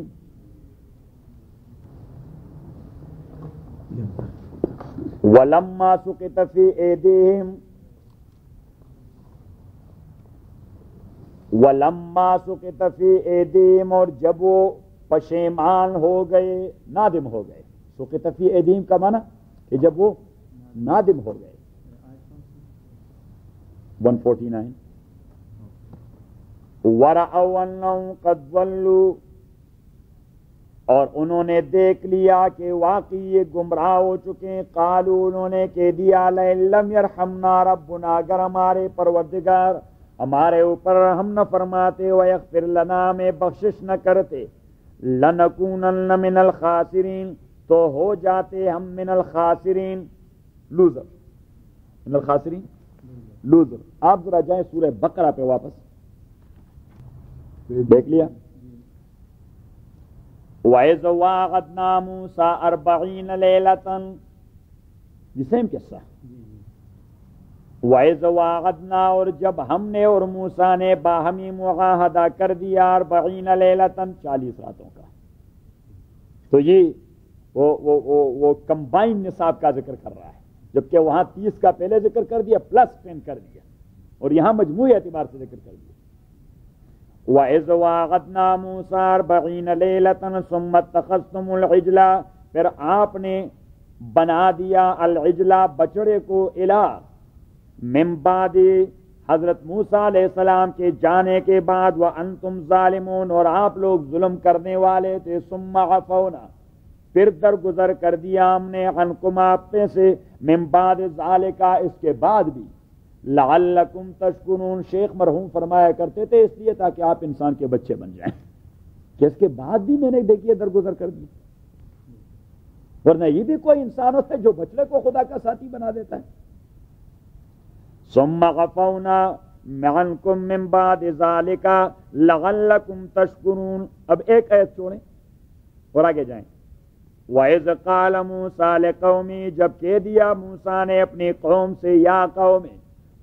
ولما سقط في أيديهم ولما سقط في أيديهم اور جب وہ پشیمان ہو گئے نادم ہو گئے. سقط في أيديهم کا معنی کہ جب وہ نادم ہو گئے. 149 وَرَأَوْا أَنَّهُمْ قَدْ ضَلُّوا اور انہوں نے دیکھ لیا کہ واقعی یہ گمراہ ہو چکے. قالوا انہوں نے کہہ دیا لَئِن لَّمْ يَرْحَمْنَا رَبُّنَا اگر ہمارے پروردگار ہمارے اوپر رحم نہ فرماتے وَيَغْفِرْ لَنَا میں بخشش نہ کرتے لَنَكُونَنَّ مِنَ الْخَاسِرِينَ تو ہو جاتے ہم من الخاسرین لوزر. من الخاسرین لوزر. آپ ذرا جائیں سورہ بقرہ پہ واپس دیکھ لیا. وَإِذْ وَاعَدْنَا مُوسَىٰ 40 لَيْلَةً یہ سیم قصہ. وَإِذْ وَاعَدْنَا اور جب ہم نے اور موسیٰ نے باہمی معاہدہ کر دیا 40 لَيْلَةً 40 راتوں کا. تو یہ وہ کمبائن نصاب کا ذکر کر رہا ہے جبکہ وہاں 30 کا پہلے ذکر کر دیا پلس 10 کر دیا اور یہاں مجموعی اعتبار سے ذکر کر دیا. وَإِذْ وَاعَدْنَا مُوسَىٰ 40 لَيْلَةً ثُمَّ اتَّخَذْتُمُ الْعِجْلَ پھر آپ نے بنا دیا العجلہ بچڑے کو الہ من بعد حضرت موسیٰ علیہ السلام کے جانے کے بعد وَأَنْتُمْ ظَالِمُونَ اور آپ لوگ ظلم کرنے والے تھے. ثُمَّ عَفَوْنَا پھر درگزر کر دیا ہم نے عنکم آپ پہ سے من بعد ذالک اس کے بعد بھی لعلکم تشکرون. شیخ مرحوم فرمایا کرتے تھے اس لیے تاکہ آپ انسان کے بچے بن جائیں کہ اس کے بعد بھی میں نے دیکھیے درگزر کر دی. ورنہ یہ بھی کوئی انسان ہوتا ہے جو بچڑے کو خدا کا ساتھی بنا دیتا ہے. ثم غفونا عنکم من بعد ذالک لعلکم تشکرون. اب ایک آیت چھوڑیں اور آگے جائیں. وَإِذْ قَالَ مُوسَىٰ لِقَوْمِهِ جب کہہ دیا موسیٰ نے اپنی قوم سے یا قوم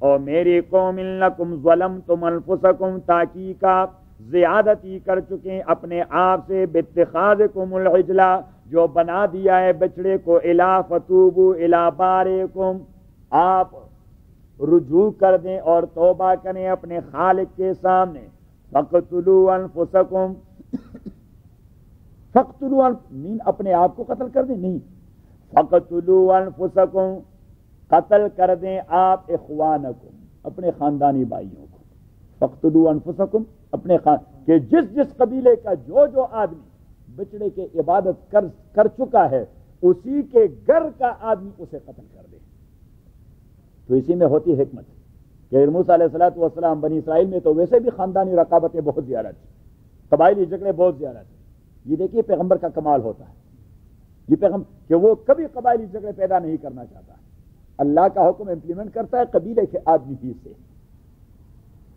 اور میری قوم انکم ظلمتم انفسکم تحقیق آپ زیادتی کر چکے اپنے آپ سے باتخاذکم العجلہ جو بنا دیا ہے بچڑے کو الہ فتوبوا الى بارئکم آپ رجوع کر دیں اور توبہ کریں اپنے خالق کے سامنے. فقتلوا انفسکم فقتلوا مین اپنے آپ کو قتل کر دیں نہیں فقتلوا انفسکم قتل کر دیں آپ اخوانکم اپنے خاندانی بھائیوں کو. فقتلوا انفسکم اپنے کہ جس قبیلے کا جو آدمی بچڑے کے عبادت کر چکا ہے اسی کے گھر کا آدمی اسے قتل کر دے. تو اسی میں ہوتی حکمت کہ موسیٰ علیہ السلام بنی اسرائیل میں تو ویسے بھی خاندانی رقابتیں بہت زیادہ تھیں قبائلی جھگڑے بہت زیادہ تھے. یہ دیکھیے پیغمبر کا کمال ہوتا ہے یہ پیغمبر کہ وہ کبھی قبائلی جھگڑے پیدا نہیں کرنا چاہتا. اللہ کا حکم امپلیمنٹ کرتا ہے قبیلے کے آدمی ہی سے.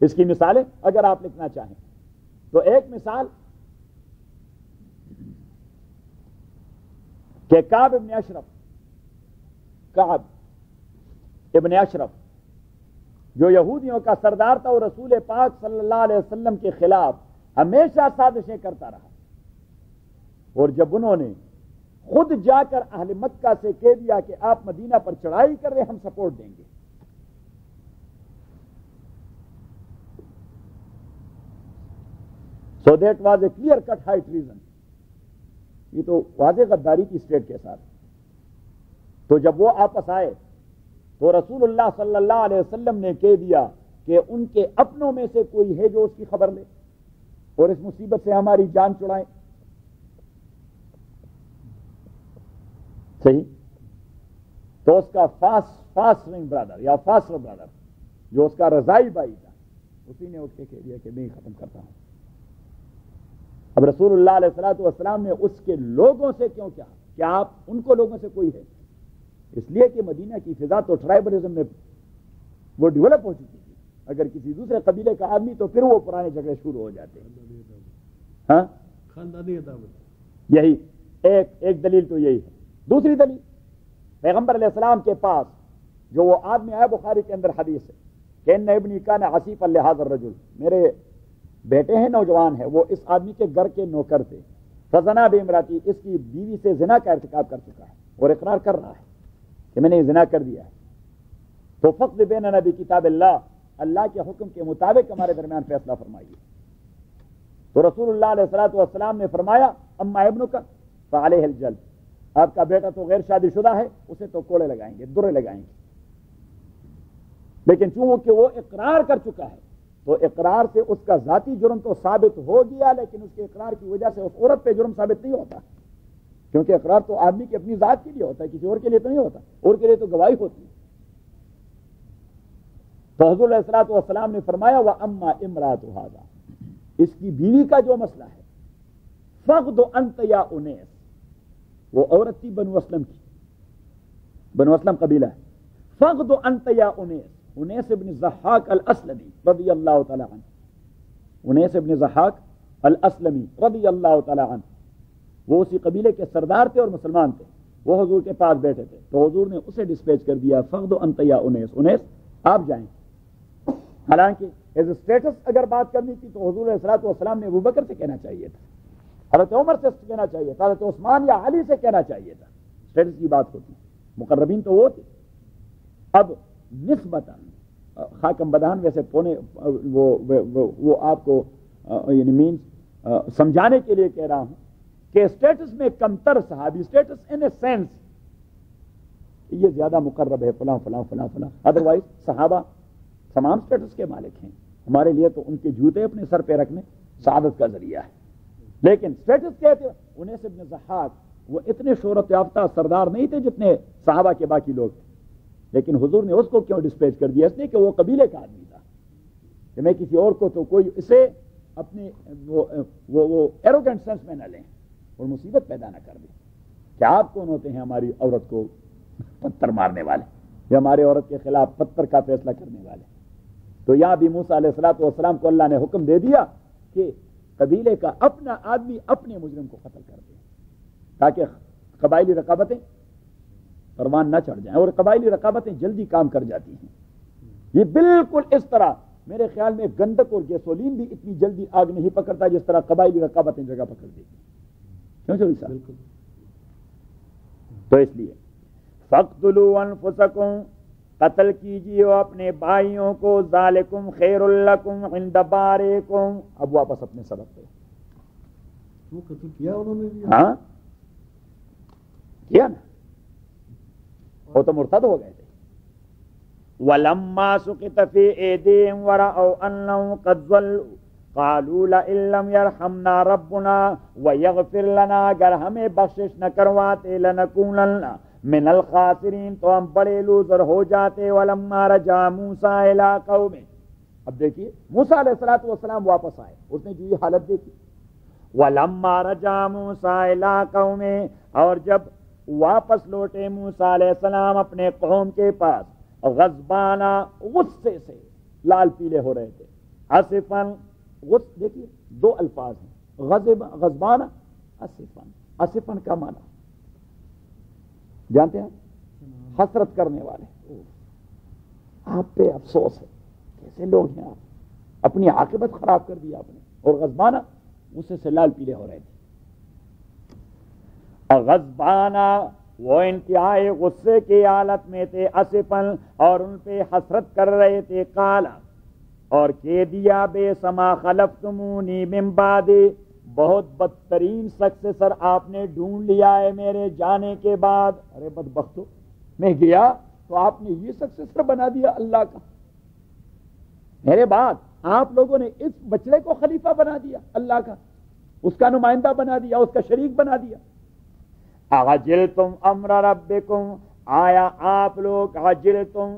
اس کی مثالیں اگر آپ لکھنا چاہیں تو ایک مثال کہ کعب ابن اشرف جو یہودیوں کا سردار تھا اور رسول پاک صلی اللہ علیہ وسلم کے خلاف ہمیشہ سازشیں کرتا رہا. اور جب انہوں نے خود جا کر اہل مکہ سے کہہ دیا کہ آپ مدینہ پر چڑھائی کر رہے ہم سپورٹ دیں گے so that was a clear cut high treason. یہ تو واضح غداری کی اسٹیٹ کے ساتھ. تو جب وہ آپس آئے تو رسول اللہ صلی اللہ علیہ وسلم نے کہہ دیا کہ ان کے اپنوں میں سے کوئی ہے جو اس کی خبر لے اور اس مصیبت سے ہماری جان چھڑائے. صحیح. تو اس کا فاسٹنگ برادر یا فاسٹر برادر جو اس کا رضائی بھائی تھا اسی نے اٹھ کے کہہ دیا کہ میں ہی ختم کرتا ہوں. اب رسول اللہ علیہ الصلوۃ والسلام نے اس کے لوگوں سے کیوں کہا کہ آپ ان کو لوگوں سے کوئی ہے اس لیے کہ مدینہ کی فضا تو ٹرائبلزم میں وہ ڈیولپ ہو چکی تھی. اگر کسی دوسرے قبیلے کا آدمی تو پھر وہ پرانے جھگڑے شروع ہو جاتے ہیں. ہاں خاندانی عداوت. یہی ایک دلیل تو یہی ہے. دوسری دلیل پیغمبر علیہ السلام کے پاس جو وہ آدمی آیا بخاری کے اندر حدیث ہے کہ ان ابنی کان عصیفا لہذا الرجل، میرے بیٹے ہیں نوجوان ہے وہ اس آدمی کے گھر کے نوکر تھے. فزنا بامراتی، اس کی بیوی سے زنا کا ارتکاب کر چکا ہے اور اقرار کر رہا ہے کہ میں نے زنا کر دیا ہے. تو فقد بیننا بکتاب اللہ، اللہ کے حکم کے مطابق ہمارے درمیان فیصلہ فرمائیے. تو رسول اللہ علیہ الصلوۃ والسلام نے فرمایا اما ابنک فعلیہ الجلد، آپ کا بیٹا تو غیر شادی شدہ ہے، اسے تو کوڑے لگائیں گے، درے لگائیں گے. لیکن چونکہ وہ اقرار کر چکا ہے تو اقرار سے اس کا ذاتی جرم تو ثابت ہو گیا، لیکن اس کے اقرار کی وجہ سے اس عورت پہ جرم ثابت نہیں ہوتا، کیونکہ اقرار تو آدمی کی اپنی ذات کے لیے ہوتا ہے، کسی اور کے لیے تو نہیں ہوتا، اور کے لیے تو گواہی ہوتی ہے. تو حضور علیہ الصلوۃ والسلام نے فرمایا واما امرأۃ ھذا، اس کی بیوی کا جو مسئلہ ہے فقد انت یا انیس، وہ عورت تھی بنو اسلم کی، بنو اسلم قبیلہ ہے. فقد انت یا انیس، انیس ابن ضحاک الاسلمی رضی اللہ تعالی عنہ، انیس ابن ضحاک الاسلمی رضی اللہ تعالی عنہ، وہ اسی قبیلے کے سردار تھے اور مسلمان تھے. وہ حضور کے پاس بیٹھے تھے تو حضور نے اسے ڈسپیچ کر دیا فقد انت یا انیس، انیس آپ جائیں. حالانکہ ایز اسٹیٹس اگر بات کرنی تھی تو حضور علیہ الصلوۃ والسلام نے ابوبکر سے کہنا چاہیے تھا، حضرت عمر سے کہنا چاہیے تھا، حضرت عثمان یا علی سے کہنا چاہیے تھا. اسٹیٹس کی بات ہوتی، مقربین تو وہ تھے. اب نسبتاً خاکم بدہن ویسے پونے وہ آپ کو یعنی مینس سمجھانے کے لیے کہہ رہا ہوں کہ اسٹیٹس میں کمتر صحابی، اسٹیٹس ان اے سینس یہ زیادہ مقرب ہے فلاں فلاں فلاں فلاں، ادروائز صحابہ تمام اسٹیٹس کے مالک ہیں. ہمارے لیے تو ان کے جوتے اپنے سر پہ رکھنے سعادت کا ذریعہ ہے. لیکن اسٹیٹس کہتے ہیں انیس ابن ضحاک وہ اتنے شہرت یافتہ سردار نہیں تھے جتنے صحابہ کے باقی لوگ تھے. لیکن حضور نے اس کو کیوں ڈسپیچ کر دیا؟ اس لیے کہ وہ قبیلے کا آدمی تھا کہ میں کسی اور کو تو کوئی اسے اپنی وہ ایروگنٹ سینس میں نہ لیں اور مصیبت پیدا نہ کر دیں. کیا آپ کون ہوتے ہیں ہماری عورت کو پتھر مارنے والے یا ہمارے عورت کے خلاف پتھر کا فیصلہ کرنے والے؟ تو یہاں بھی موسیٰ علیہ الصلوۃ والسلام کو اللہ نے حکم دے دیا کہ قبیلے کا اپنا آدمی اپنے مجرم کو قتل کر دے تاکہ قبائلی رقابتیں پروان نہ چڑھ جائیں، اور قبائلی رقابتیں جلدی کام کر جاتی ہیں. یہ بالکل اس طرح میرے خیال میں گندک اور گیسولین بھی اتنی جلدی آگ نہیں پکڑتا جس طرح قبائلی رقابتیں جگہ پکڑ دیتی ہیں. کیوں چلی صاحب؟ بالکل. تو اس لیے فَاقْتُلُوا أَنفُسَكُمْ، قتل کیجیے اپنے بھائیوں کو، ذالکم خیر لکم عند بارئکم. اب واپس اپنے سبق پہ. وہ قتل کیا انہوں نے؟ ہاں کیا نا، وہ تو مرتد ہو گئے تھے. وَلَمَّا سُقِطَ فِي أَيْدِيهِمْ وَرَأَوْا أَنَّهُمْ قَدْ ضَلُّوا قَالُوا لَئِن لَّمْ يَرْحَمْنَا رَبُّنَا وَيَغْفِرْ لَنَا، اگر ہمیں بخشش نہ کرواتے لَنَكُونَنَّ من الخاسرین، تو ہم بڑے لوزر ہو جاتے. وَلَمَّا رَجَعَ مُوسَىٰ إِلَىٰ قَوْمِهِ، اب دیکھیے موسیٰ علیہ الصلوۃ والسلام واپس آئے، اس نے جو یہ حالت دیکھی. وَلَمَّا رَجَعَ مُوسَىٰ إِلَىٰ قَوْمِهِ، اور جب واپس لوٹے موسیٰ علیہ السلام اپنے قوم کے پاس، غضبانہ غصے سے لال پیلے ہو رہے تھے. اسفن، دیکھیے دو الفاظ ہیں، غضبانہ اسفن. اسفن کا معنی جانتے ہیں؟ حسرت کرنے والے، آپ پہ افسوس ہے، کیسے لوگ ہیں آپ، اپنی عاقبت خراب کر دیا آپ نے. اور غضبانہ غصے سے لال پیلے ہو رہے تھے. غضبانہ وہ انتہائی غصے کی حالت میں تھے. اسفن، اور ان پہ حسرت کر رہے تھے. قالا، اور کہہ دیا بے سما خلفتمونی من بعدی، بہت بدترین سکسیسر آپ نے ڈھونڈ لیا ہے میرے جانے کے بعد. ارے بدبختو، میں گیا تو آپ نے یہ سکسیسر بنا دیا اللہ کا، میرے بعد آپ لوگوں نے اس بچڑے کو خلیفہ بنا دیا اللہ کا، اس کا نمائندہ بنا دیا، اس کا شریک بنا دیا. عجلتم امر ربکم، آیا آپ لوگ عجلتم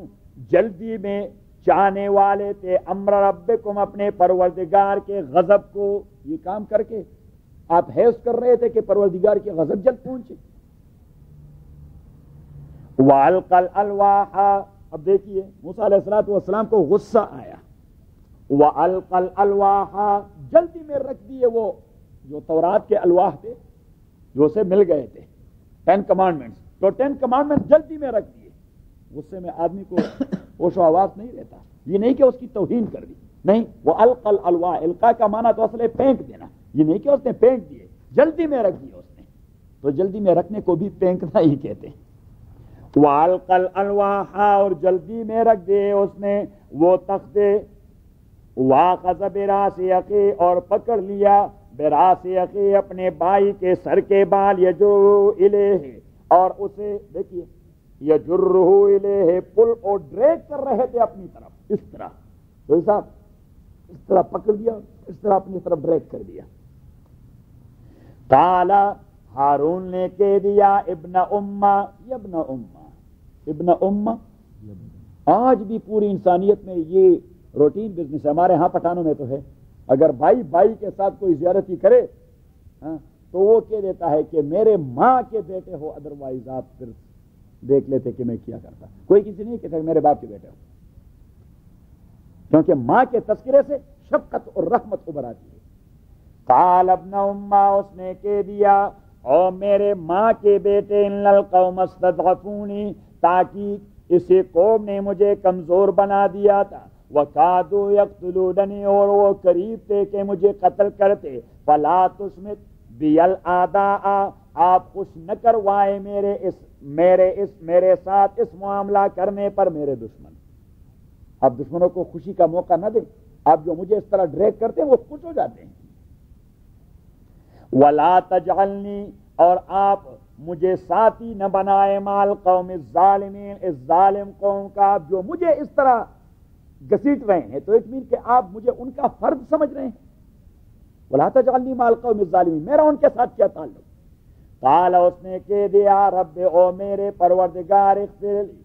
جلدی میں چاہنے والے تھے امر ربکم اپنے پروردگار کے غضب کو. یہ کام کر کے آپ حیض کر رہے تھے کہ پروردگار کے غضب جلد پہنچے. وَأَلْقَى الْأَلْوَاحَ، اب دیکھیے موسیٰ علیہ السلام کو غصہ آیا. وَأَلْقَى الْأَلْوَاحَ، جلدی میں رکھ دیے وہ جو تورات کے الواح تھے جو اسے مل گئے تھے، 10 کمانڈمنٹس، تو 10 کمانڈمنٹس جلدی میں رکھ دیے. غصے میں آدمی کو ہوش و حواس نہیں رہتا. یہ نہیں کہ اس کی توہین کر دی، نہیں. وہ القى الالواح، القاء کا معنی تو اصل ہے پھینک دینا. یہ نہیں کہ اس نے پھینک دیے، جلدی میں رکھ دیے اس نے، تو جلدی میں رکھنے کو بھی پھینکنا ہی کہتے ہیں. والقى الالواح، اور جلدی میں رکھ دیے اس نے وہ تختے. واخذ براس اخی، اور پکڑ لیا براس اخی، اپنے بھائی کے سر کے بال. یجرہ الیہ، اور اسے دیکھیے یجرہ الیہ، پل اور ڈریگ کر رہے تھے اپنی طرف، اس طرح. تو صاحب اس طرح پکڑ دیا، اس طرح اپنی طرف ڈریگ کر دیا. قال، ہارون نے کہہ دیا ابن امہ، ابن امہ، ابن امہ. آج بھی پوری انسانیت میں یہ روٹین بزنس ہے. ہمارے ہاں پٹھانوں میں تو ہے، اگر بھائی بھائی کے ساتھ کوئی زیارتی کرے تو وہ کہہ دیتا ہے کہ میرے ماں کے بیٹے ہو، ادروائز آپ پھر دیکھ لیتے کہ میں کیا کرتا. کوئی کسی نہیں کہتا میرے باپ کے بیٹے ہو، کیونکہ ماں کے تذکرے سے شفقت اور رحمت ابھر آتی ہے. قال ابن امہ، اس نے کہہ دیا او میرے ماں کے بیٹے، ان القوم استضعفونی، تاکہ اسی قوم نے مجھے کمزور بنا دیا تھا. وَقَادُوا يَقْتُلُونَنِي، اور وہ قریب تھے کہ مجھے قتل کرتے. فَلَا تُشْمِتْ بِيَ الْأَعْدَاءَ، آپ خوش نہ کروائے میرے ساتھ اس معاملہ کرنے پر میرے دشمن. آپ دشمنوں کو خوشی کا موقع نہ دیں. آپ جو مجھے اس طرح ڈریگ کرتے ہیں وہ خوش ہو جاتے ہیں. وَلَا تَجْعَلْنِي، اور آپ مجھے ساتھی نہ بنائے مال قوم الظالمین، اس ظالم قوم کا جو مجھے اس طرح گسیٹ رہے ہیں. تو اٹ مین کہ آپ مجھے ان کا فرد سمجھ رہے ہیں. وَلَا تَجْعَلْنِي مَعَ الْقَوْمِ الظَّالِمِينَ، میرا ان کے ساتھ کیا تعلق. قال، اس نے کہہ دیا رب، او میرے پروردگار، اغفر لی،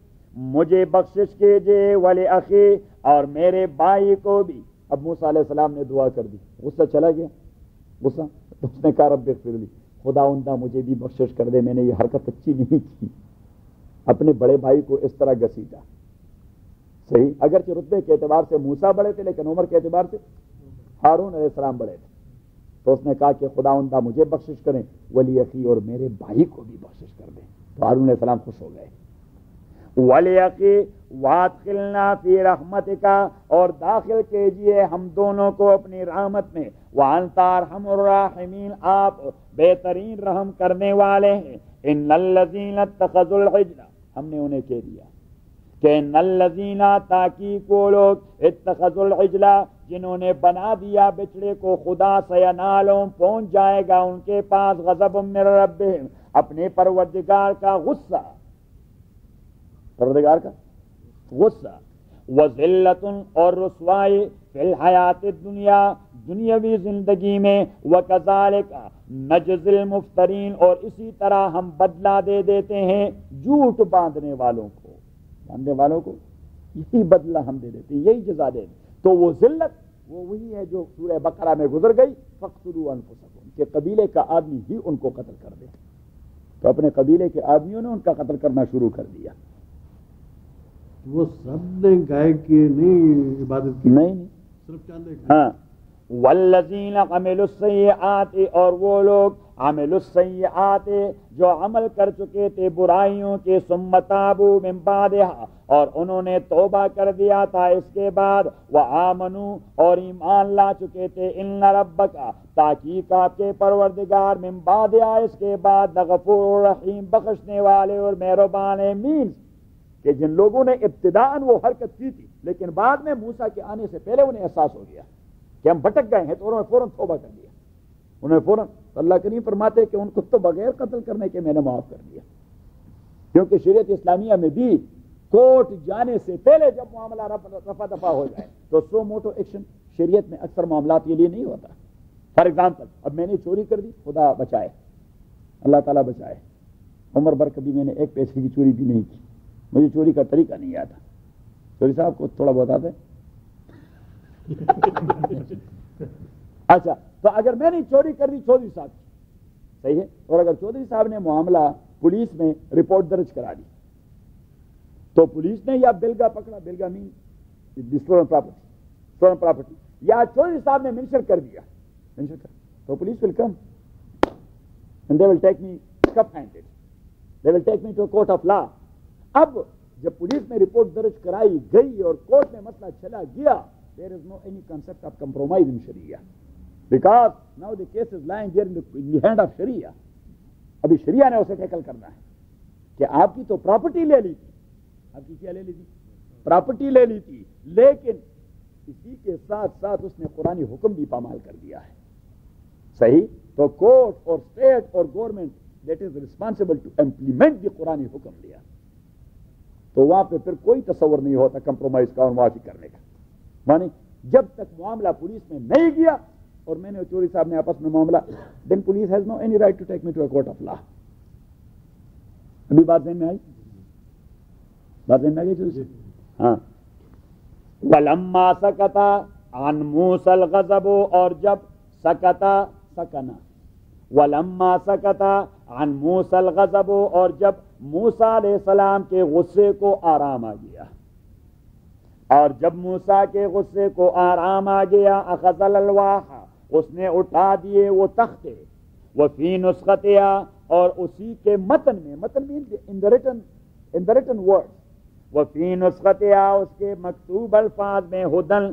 مجھے بخشش کیجئے، ولی اخی، اور میرے بھائی کو بھی. اب موسیٰ علیہ السلام نے دعا کر دی، غصہ چلا گیا. غصہ اس نے کہا رب اغفر لی، خداوندہ مجھے بھی بخشش کر دے، میں نے یہ حرکت اچھی نہیں کی، اپنے بڑے بھائی کو اس طرح گسیٹا. صحیح، اگرچہ رتبے کے اعتبار سے موسیٰ بڑے تھے لیکن عمر کے اعتبار سے ہارون علیہ السلام بڑے تھے. تو اس نے کہا کہ خداوندہ مجھے بخشش کریں، ولی اخی، اور میرے بھائی کو بھی بخشش کر دیں. تو ہارون علیہ السلام خوش ہو گئے. ولی اخی وادخلنا فی رحمتک، اور داخل کیجئے ہم دونوں کو اپنی رحمت میں. وانت ارحم الراحمین، آپ بہترین رحم کرنے والے ہیں. ان الذین اتخذوا العجل، ہم نے انہیں کہہ دیا کہ ان الذین، تاکہ وہ لوگ اتخذوا العجل، جنہوں نے بنا دیا بچڑے کو خدا، سینالہم، پہنچ جائے گا ان کے پاس غضب من ربہم، اپنے پروردگار کا غصہ، پروردگار کا غصہ. وذلت، اور رسوائی، فی الحیات الدنیا، دنیاوی زندگی میں. وکذالک نجزی المفترین، اور اسی طرح ہم بدلہ دے دیتے ہیں جھوٹ باندھنے والوں کو. باندھنے والوں کو یہی بدلہ ہم دے دیتے ہیں، یہی جزا دے دیتے. تو وہ ذلت وہ وہی ہے جو سورہ بقرہ میں گزر گئی، فاقتلوا انفسکم، کہ قبیلے کا آدمی ہی ان کو قتل کر دے. تو اپنے قبیلے کے آدمیوں نے ان کا قتل کرنا شروع کر دیا. وہ سب نے گائے کی نہیں عبادت کی، نہیں صرف چاندے کی. ہاں. والذین عملوا السیئات، اور وہ لوگ عملوا السیئات جو عمل کر چکے تھے برائیوں کے، ثم تابوا من بعدها، اور انہوں نے توبہ کر دیا تھا اس کے بعد. وآمنوا، اور ایمان لا چکے تھے. ان ربک، تحقیق آپ کے پروردگار، من بعدها، اس کے بعد، غفور رحیم، بخشنے والے اور مہربان ہے. مینز کہ جن لوگوں نے ابتداءً وہ حرکت کی تھی لیکن بعد میں موسیٰ کے آنے سے پہلے انہیں احساس ہو گیا کہ ہم بھٹک گئے ہیں، تو انہوں نے فوراً توبہ کر دیا. انہوں نے فوراً، اللہ کریم فرماتے کہ ان کو تو بغیر قتل کرنے کے میں نے معاف کر دیا. کیونکہ شریعت اسلامیہ میں بھی کورٹ جانے سے پہلے جب معاملہ رفع دفع ہو جائے تو سو موٹو ایکشن شریعت میں اکثر معاملات کے لیے نہیں ہوتا. فار ایگزامپل، اب میں نے چوری کر دی، خدا بچائے، اللہ تعالیٰ بچائے، عمر بھر کبھی میں نے ایک پیسے کی چوری بھی نہیں کی، مجھے چوری کا طریقہ نہیں آتا. چوری صاحب کو تھوڑا بہت آتا ہے. اچھا، تو اگر میں نے چوری کر دی چودھری صاحب کی، صحیح ہے، اور اگر چودھری صاحب نے معاملہ پولیس میں رپورٹ درج کرا دی تو پولیس نے یا بلگا پکڑا, بلگا مین اسٹولن پراپرٹی, یا چودھری صاحب نے منشن کر دیا, تو police will come and they will take me cuff handed, they will take me to court of law. اب جب پولیس نے رپورٹ درج کرائی گئی اور کورٹ میں مسئلہ چلا گیا, there is no any concept of compromise in Sharia because now the case is lying there in the hand of Sharia. ابھی شریعہ نے اسے ٹیکل کرنا ہے کہ آپ کی تو پراپرٹی لے لی تھی, آپ کی کیا لے لی تھی, پراپرٹی لے لی تھی, لیکن اسی کے ساتھ ساتھ اس نے قرآنی حکم بھی پامال کر دیا ہے. صحیح, تو کورٹ اور اسٹیٹ اور government that is responsible to implement the قرآنی حکم دیا, تو وہاں پہ پھر کوئی تصور نہیں ہوتا کمپرومائز کا اور معافی کرنے کا. مانی جب تک معاملہ پولیس میں نہیں گیا اور میں نے چوری صاحب نے آپس میں معاملہ, then police has no any right to take me to a court of law. ابھی بات ذہن میں آئی, بات ذہن میں آ گئی. ہاں, وَلَمَّا سَكَتَ عَنْ مُوسَى الْغَضَبُ, اور جب سکنا وَلَمَّا سَكَتَ عَنْ مُوسَى الْغَضَبُ, اور جب موسیٰ علیہ السلام کے غصے کو آرام آ گیا, اور جب موسیٰ کے غصے کو آرام آ گیا, اخذ الالواح, اس نے اٹھا دیے وہ تختے, وفی نسختیا, اور اسی کے متن میں, متن means in the written word, وفی نسختیا, اس کے مکتوب الفاظ میں ہدن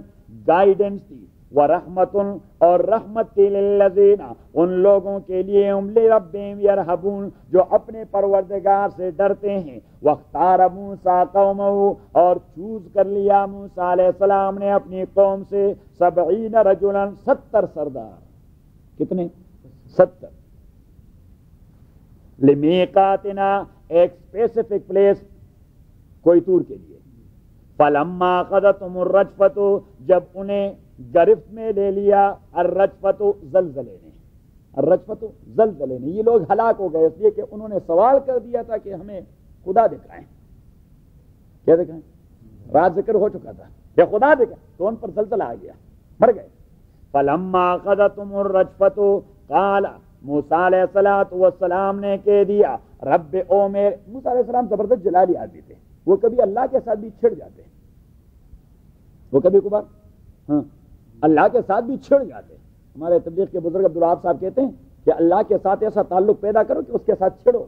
گائیڈنس تھی, ورحمت, اور رحمت تھی للذین, ان لوگوں کے لیے, لربہم یرہبون, جو اپنے پروردگار سے ڈرتے ہیں. واختار موسیٰ قومہ, اور چوز کر لیا موسیٰ علیہ السلام نے اپنی قوم سے 70 رجلا, 70 سردار. کتنے؟ 70. لمیقاتنا, ایک اسپیسیفک پلیس کوئی طور کے لیے. فلما قضتهم الرجفۃ, جب انہیں گرفت میں لے لیا, الرجفۃ زلزلے نے, الرجفۃ زلزلے نے, یہ لوگ ہلاک ہو گئے اس لیے کہ انہوں نے سوال کر دیا تھا کہ ہمیں خدا دکھائیں. کیا دکھائیں؟ رات ذکر ہو چکا تھا کہ خدا دکھائیں, تو ان پر زلزلہ آ گیا, مر گئے. فلما قضتهم الرجفۃ قال, موسیٰ علیہ السلام نے کہہ دیا, رب او میرے. موسیٰ علیہ السلام زبردست جلالی آدمی تھے, وہ کبھی اللہ کے ساتھ بھی چھڑ جاتے, وہ کبھی کبھار ہاں اللہ کے ساتھ بھی چھڑ جاتے. ہمارے تبلیغ کے بزرگ عبدالوہاب صاحب کہتے ہیں کہ اللہ کے ساتھ ایسا تعلق پیدا کرو کہ اس کے ساتھ چھڑو,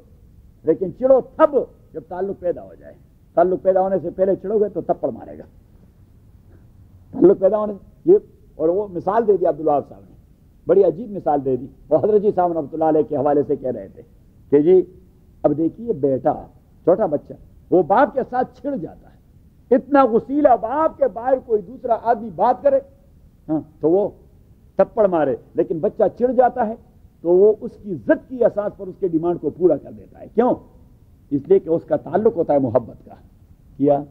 لیکن چڑو تب جب تعلق پیدا ہو جائے. تعلق پیدا ہونے سے پہلے چھڑو گے تو تھپڑ مارے گا. تعلق پیدا ہونے یہ, اور وہ مثال دے دی عبدالوہاب صاحب نے, بڑی عجیب مثال دے دی. وہ حضرت جی صاحب رحمۃ اللہ علیہ کے حوالے سے کہہ رہے تھے کہ جی اب دیکھیے بیٹا, چھوٹا بچہ, وہ باپ کے ساتھ چھڑ جاتا ہے, اتنا غسیلہ باپ کے باہر کوئی دوسرا آدمی بات کرے ہاں تو وہ تھپڑ مارے, لیکن بچہ چڑ جاتا ہے تو وہ اس کی ضد کی اساس پر اس کے ڈیمانڈ کو پورا کر دیتا ہے. کیوں؟ اس لیے کہ اس کا تعلق ہوتا ہے محبت کا. کیا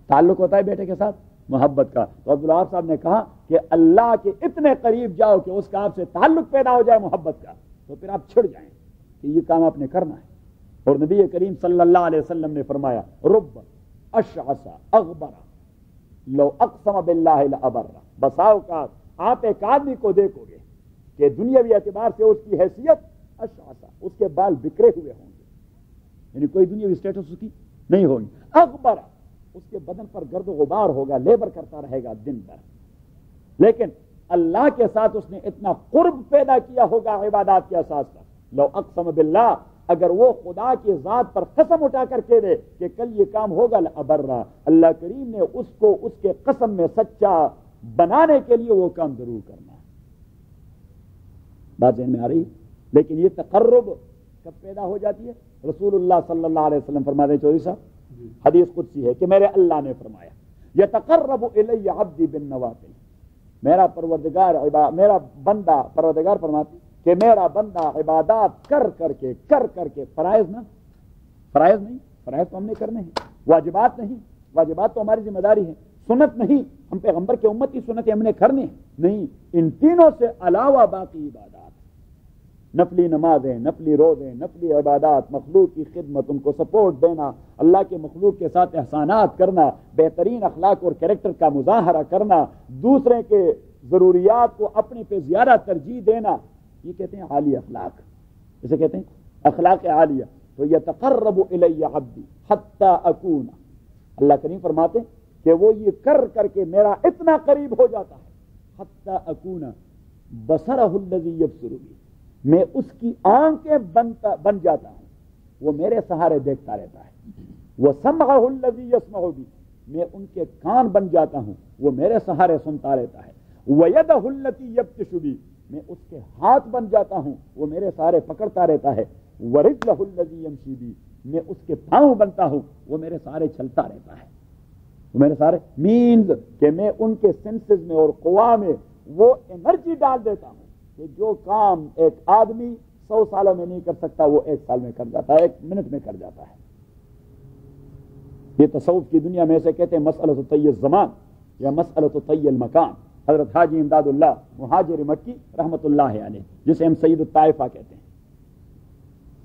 تعلق ہوتا ہے بیٹے کے ساتھ؟ محبت کا. تو عبدالوہاب صاحب نے کہا کہ اللہ کے اتنے قریب جاؤ کہ اس کا آپ سے تعلق پیدا ہو جائے محبت کا, تو پھر آپ چھڑ جائیں کہ یہ کام آپ نے کرنا ہے. اور نبی کریم صلی اللہ علیہ وسلم نے فرمایا, رب اشعث اغبر لو اقسم باللہ لابر. بساؤ کا آپ ایک آدمی کو دیکھو گے کہ دنیاوی اعتبار سے اس کی حیثیت اشعث, اس کے بال بکھرے ہوئے ہوں گے, یعنی کوئی دنیاوی اسٹیٹس اس کی نہیں ہوگی. اغبر, اس کے بدن پر گرد و غبار ہوگا, لیبر کرتا رہے گا دن بھر, لیکن اللہ کے ساتھ اس نے اتنا قرب پیدا کیا ہوگا عبادات کے اساس پر. لو اقسم باللہ, اگر وہ خدا کی ذات پر قسم اٹھا کر کہہ دے کہ کل یہ کام ہوگا لابرا, اللہ کریم نے اس کو اس کے قسم میں سچا بنانے کے لیے وہ کام ضرور کرنا ہے. بات ذہن میں آ رہی؟ لیکن یہ تقرب کب پیدا ہو جاتی ہے؟ رسول اللہ صلی اللہ علیہ وسلم فرماتے ہیں, چودھری صاحب حدیث قدسی ہے کہ میرے اللہ نے فرمایا, یتقرب الی عبدی بالنوافل, میرا پروردگار میرا بندہ, پروردگار فرماتے کہ میرا بندہ عبادات کر کر کے فرائض نہ, فرائض نہیں, فرائض تو ہم نے کرنے ہیں, واجبات نہیں, واجبات تو ہماری ذمہ داری ہے, سنت نہیں, ہم پیغمبر کی امت کی سنتیں ہم نے کرنے نہیں, ان تینوں سے علاوہ باقی عبادات, نفلی نمازیں, نفلی روزیں, نفلی عبادات, مخلوق کی خدمت, ان کو سپورٹ دینا, اللہ کے مخلوق کے ساتھ احسانات کرنا, بہترین اخلاق اور کریکٹر کا مظاہرہ کرنا, دوسرے کے ضروریات کو اپنے پہ زیادہ ترجیح دینا, یہ کہتے ہیں عالی اخلاق, اسے کہتے ہیں اخلاق عالیہ. تو یتقرب الی عبدی حتی اکون اللہ کریم فرماتے کہ وہ یہ کر کر کے میرا اتنا قریب ہو جاتا ہے حتی اکون بصرہ الذی یبصر بی، میں اس کی آنکھیں بن جاتا ہوں، وہ میرے سہارے دیکھتا رہتا ہے، وہ سمعہ الذی یسمع بی، میں ان کے کان بن جاتا ہوں، وہ میرے سہارے سنتا رہتا ہے، ویدہ التی یبطش بی، میں اس کے ہاتھ بن جاتا ہوں، وہ میرے سہارے پکڑتا رہتا ہے، ورجلہ الذی یمشی بی، میں اس کے پاؤں بنتا ہوں، وہ میرے سہارے چلتا رہتا ہے، وہ میرے سارے مینز کہ میں ان کے سینسز میں اور قوا میں وہ انرجی ڈال دیتا ہوں کہ جو کام ایک آدمی 100 سالوں میں نہیں کر سکتا وہ 1 سال میں کر جاتا ہے، 1 منٹ میں کر جاتا ہے۔ یہ تصوف کی دنیا میں اسے کہتے ہیں مسئلۃ طی الزمان یا مسئلۃ طی المکان۔ حضرت حاجی امداد اللہ مہاجر مکی رحمۃ اللہ علیہ، جسے ہم سید الطائفہ کہتے ہیں،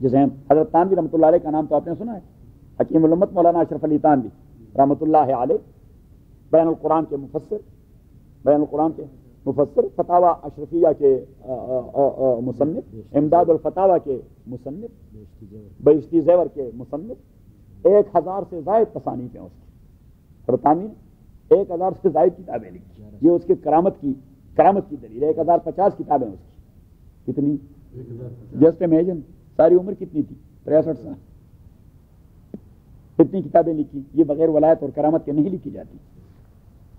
جسے ہم حضرت تانوی رحمۃ اللہ علیہ کا نام تو آپ نے سنا ہے، حکیم الامت مولانا اشرف علی تانوی رحمۃ اللہ علیہ، بیان القرآن کے مفسر، بیان القرآن کے مفسر، فتاوی اشرفیہ کے مصنف، امداد الفتاوی کے مصنف، بہشتی زیور کے مصنف، 1000 سے زائد تصانیف ہیں اس کی، برطانوی نے 1000 سے زائد کتابیں لکھی، یہ اس کی کرامت کی دلیل ہے۔ 1050 کتابیں اس کی، کتنی؟ جسٹ امیجن ساری عمر کتنی تھی؟ 63 سال، اتنی کتابیں لکھی، یہ بغیر ولایت اور کرامت کے نہیں لکھی جاتی۔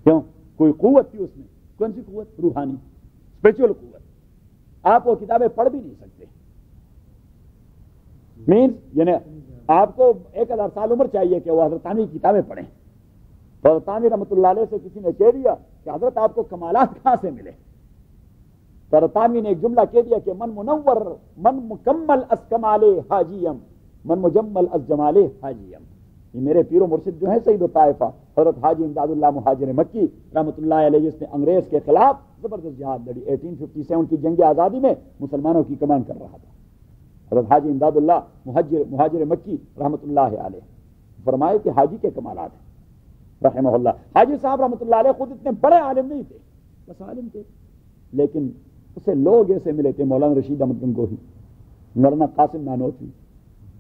کیوں؟ کوئی قوت تھی اس میں، کون سی قوت؟ روحانی، اسپرچول قوت۔ آپ وہ کتابیں پڑھ بھی نہیں سکتے، مینس یعنی آپ کو 1000 سال عمر چاہیے کہ وہ حضرت تانوی کی کتابیں پڑھیں۔ تو حضرت تانوی رحمۃ اللہ علیہ سے کسی نے کہہ دیا کہ حضرت آپ کو کمالات کہاں سے ملے؟ تو حضرت تانوی نے ایک جملہ کہہ دیا کہ من منور من مکمل از کمال حاجیم من مجمل از جمال حاجیم۔ یہ میرے پیر و مرشد جو ہیں سید الطائفہ حضرت حاجی امداد اللہ مہاجر مکی رحمۃ اللہ علیہ، جس نے انگریز کے خلاف زبردست جہاد لڑی، 1857 کی جنگ آزادی میں مسلمانوں کی کمان کر رہا تھا۔ حضرت حاجی امداد اللہ مہاجر مکی رحمۃ اللہ علیہ فرمائے کہ حاجی کے کمالات ہیں رحمہ اللہ۔ حاجی صاحب رحمۃ اللہ علیہ خود اتنے بڑے عالم نہیں تھے، بس عالم تھے، لیکن اسے لوگ ایسے ملے تھے، مولانا رشید احمد گنگوہی، مولانا قاسم نانوتوی،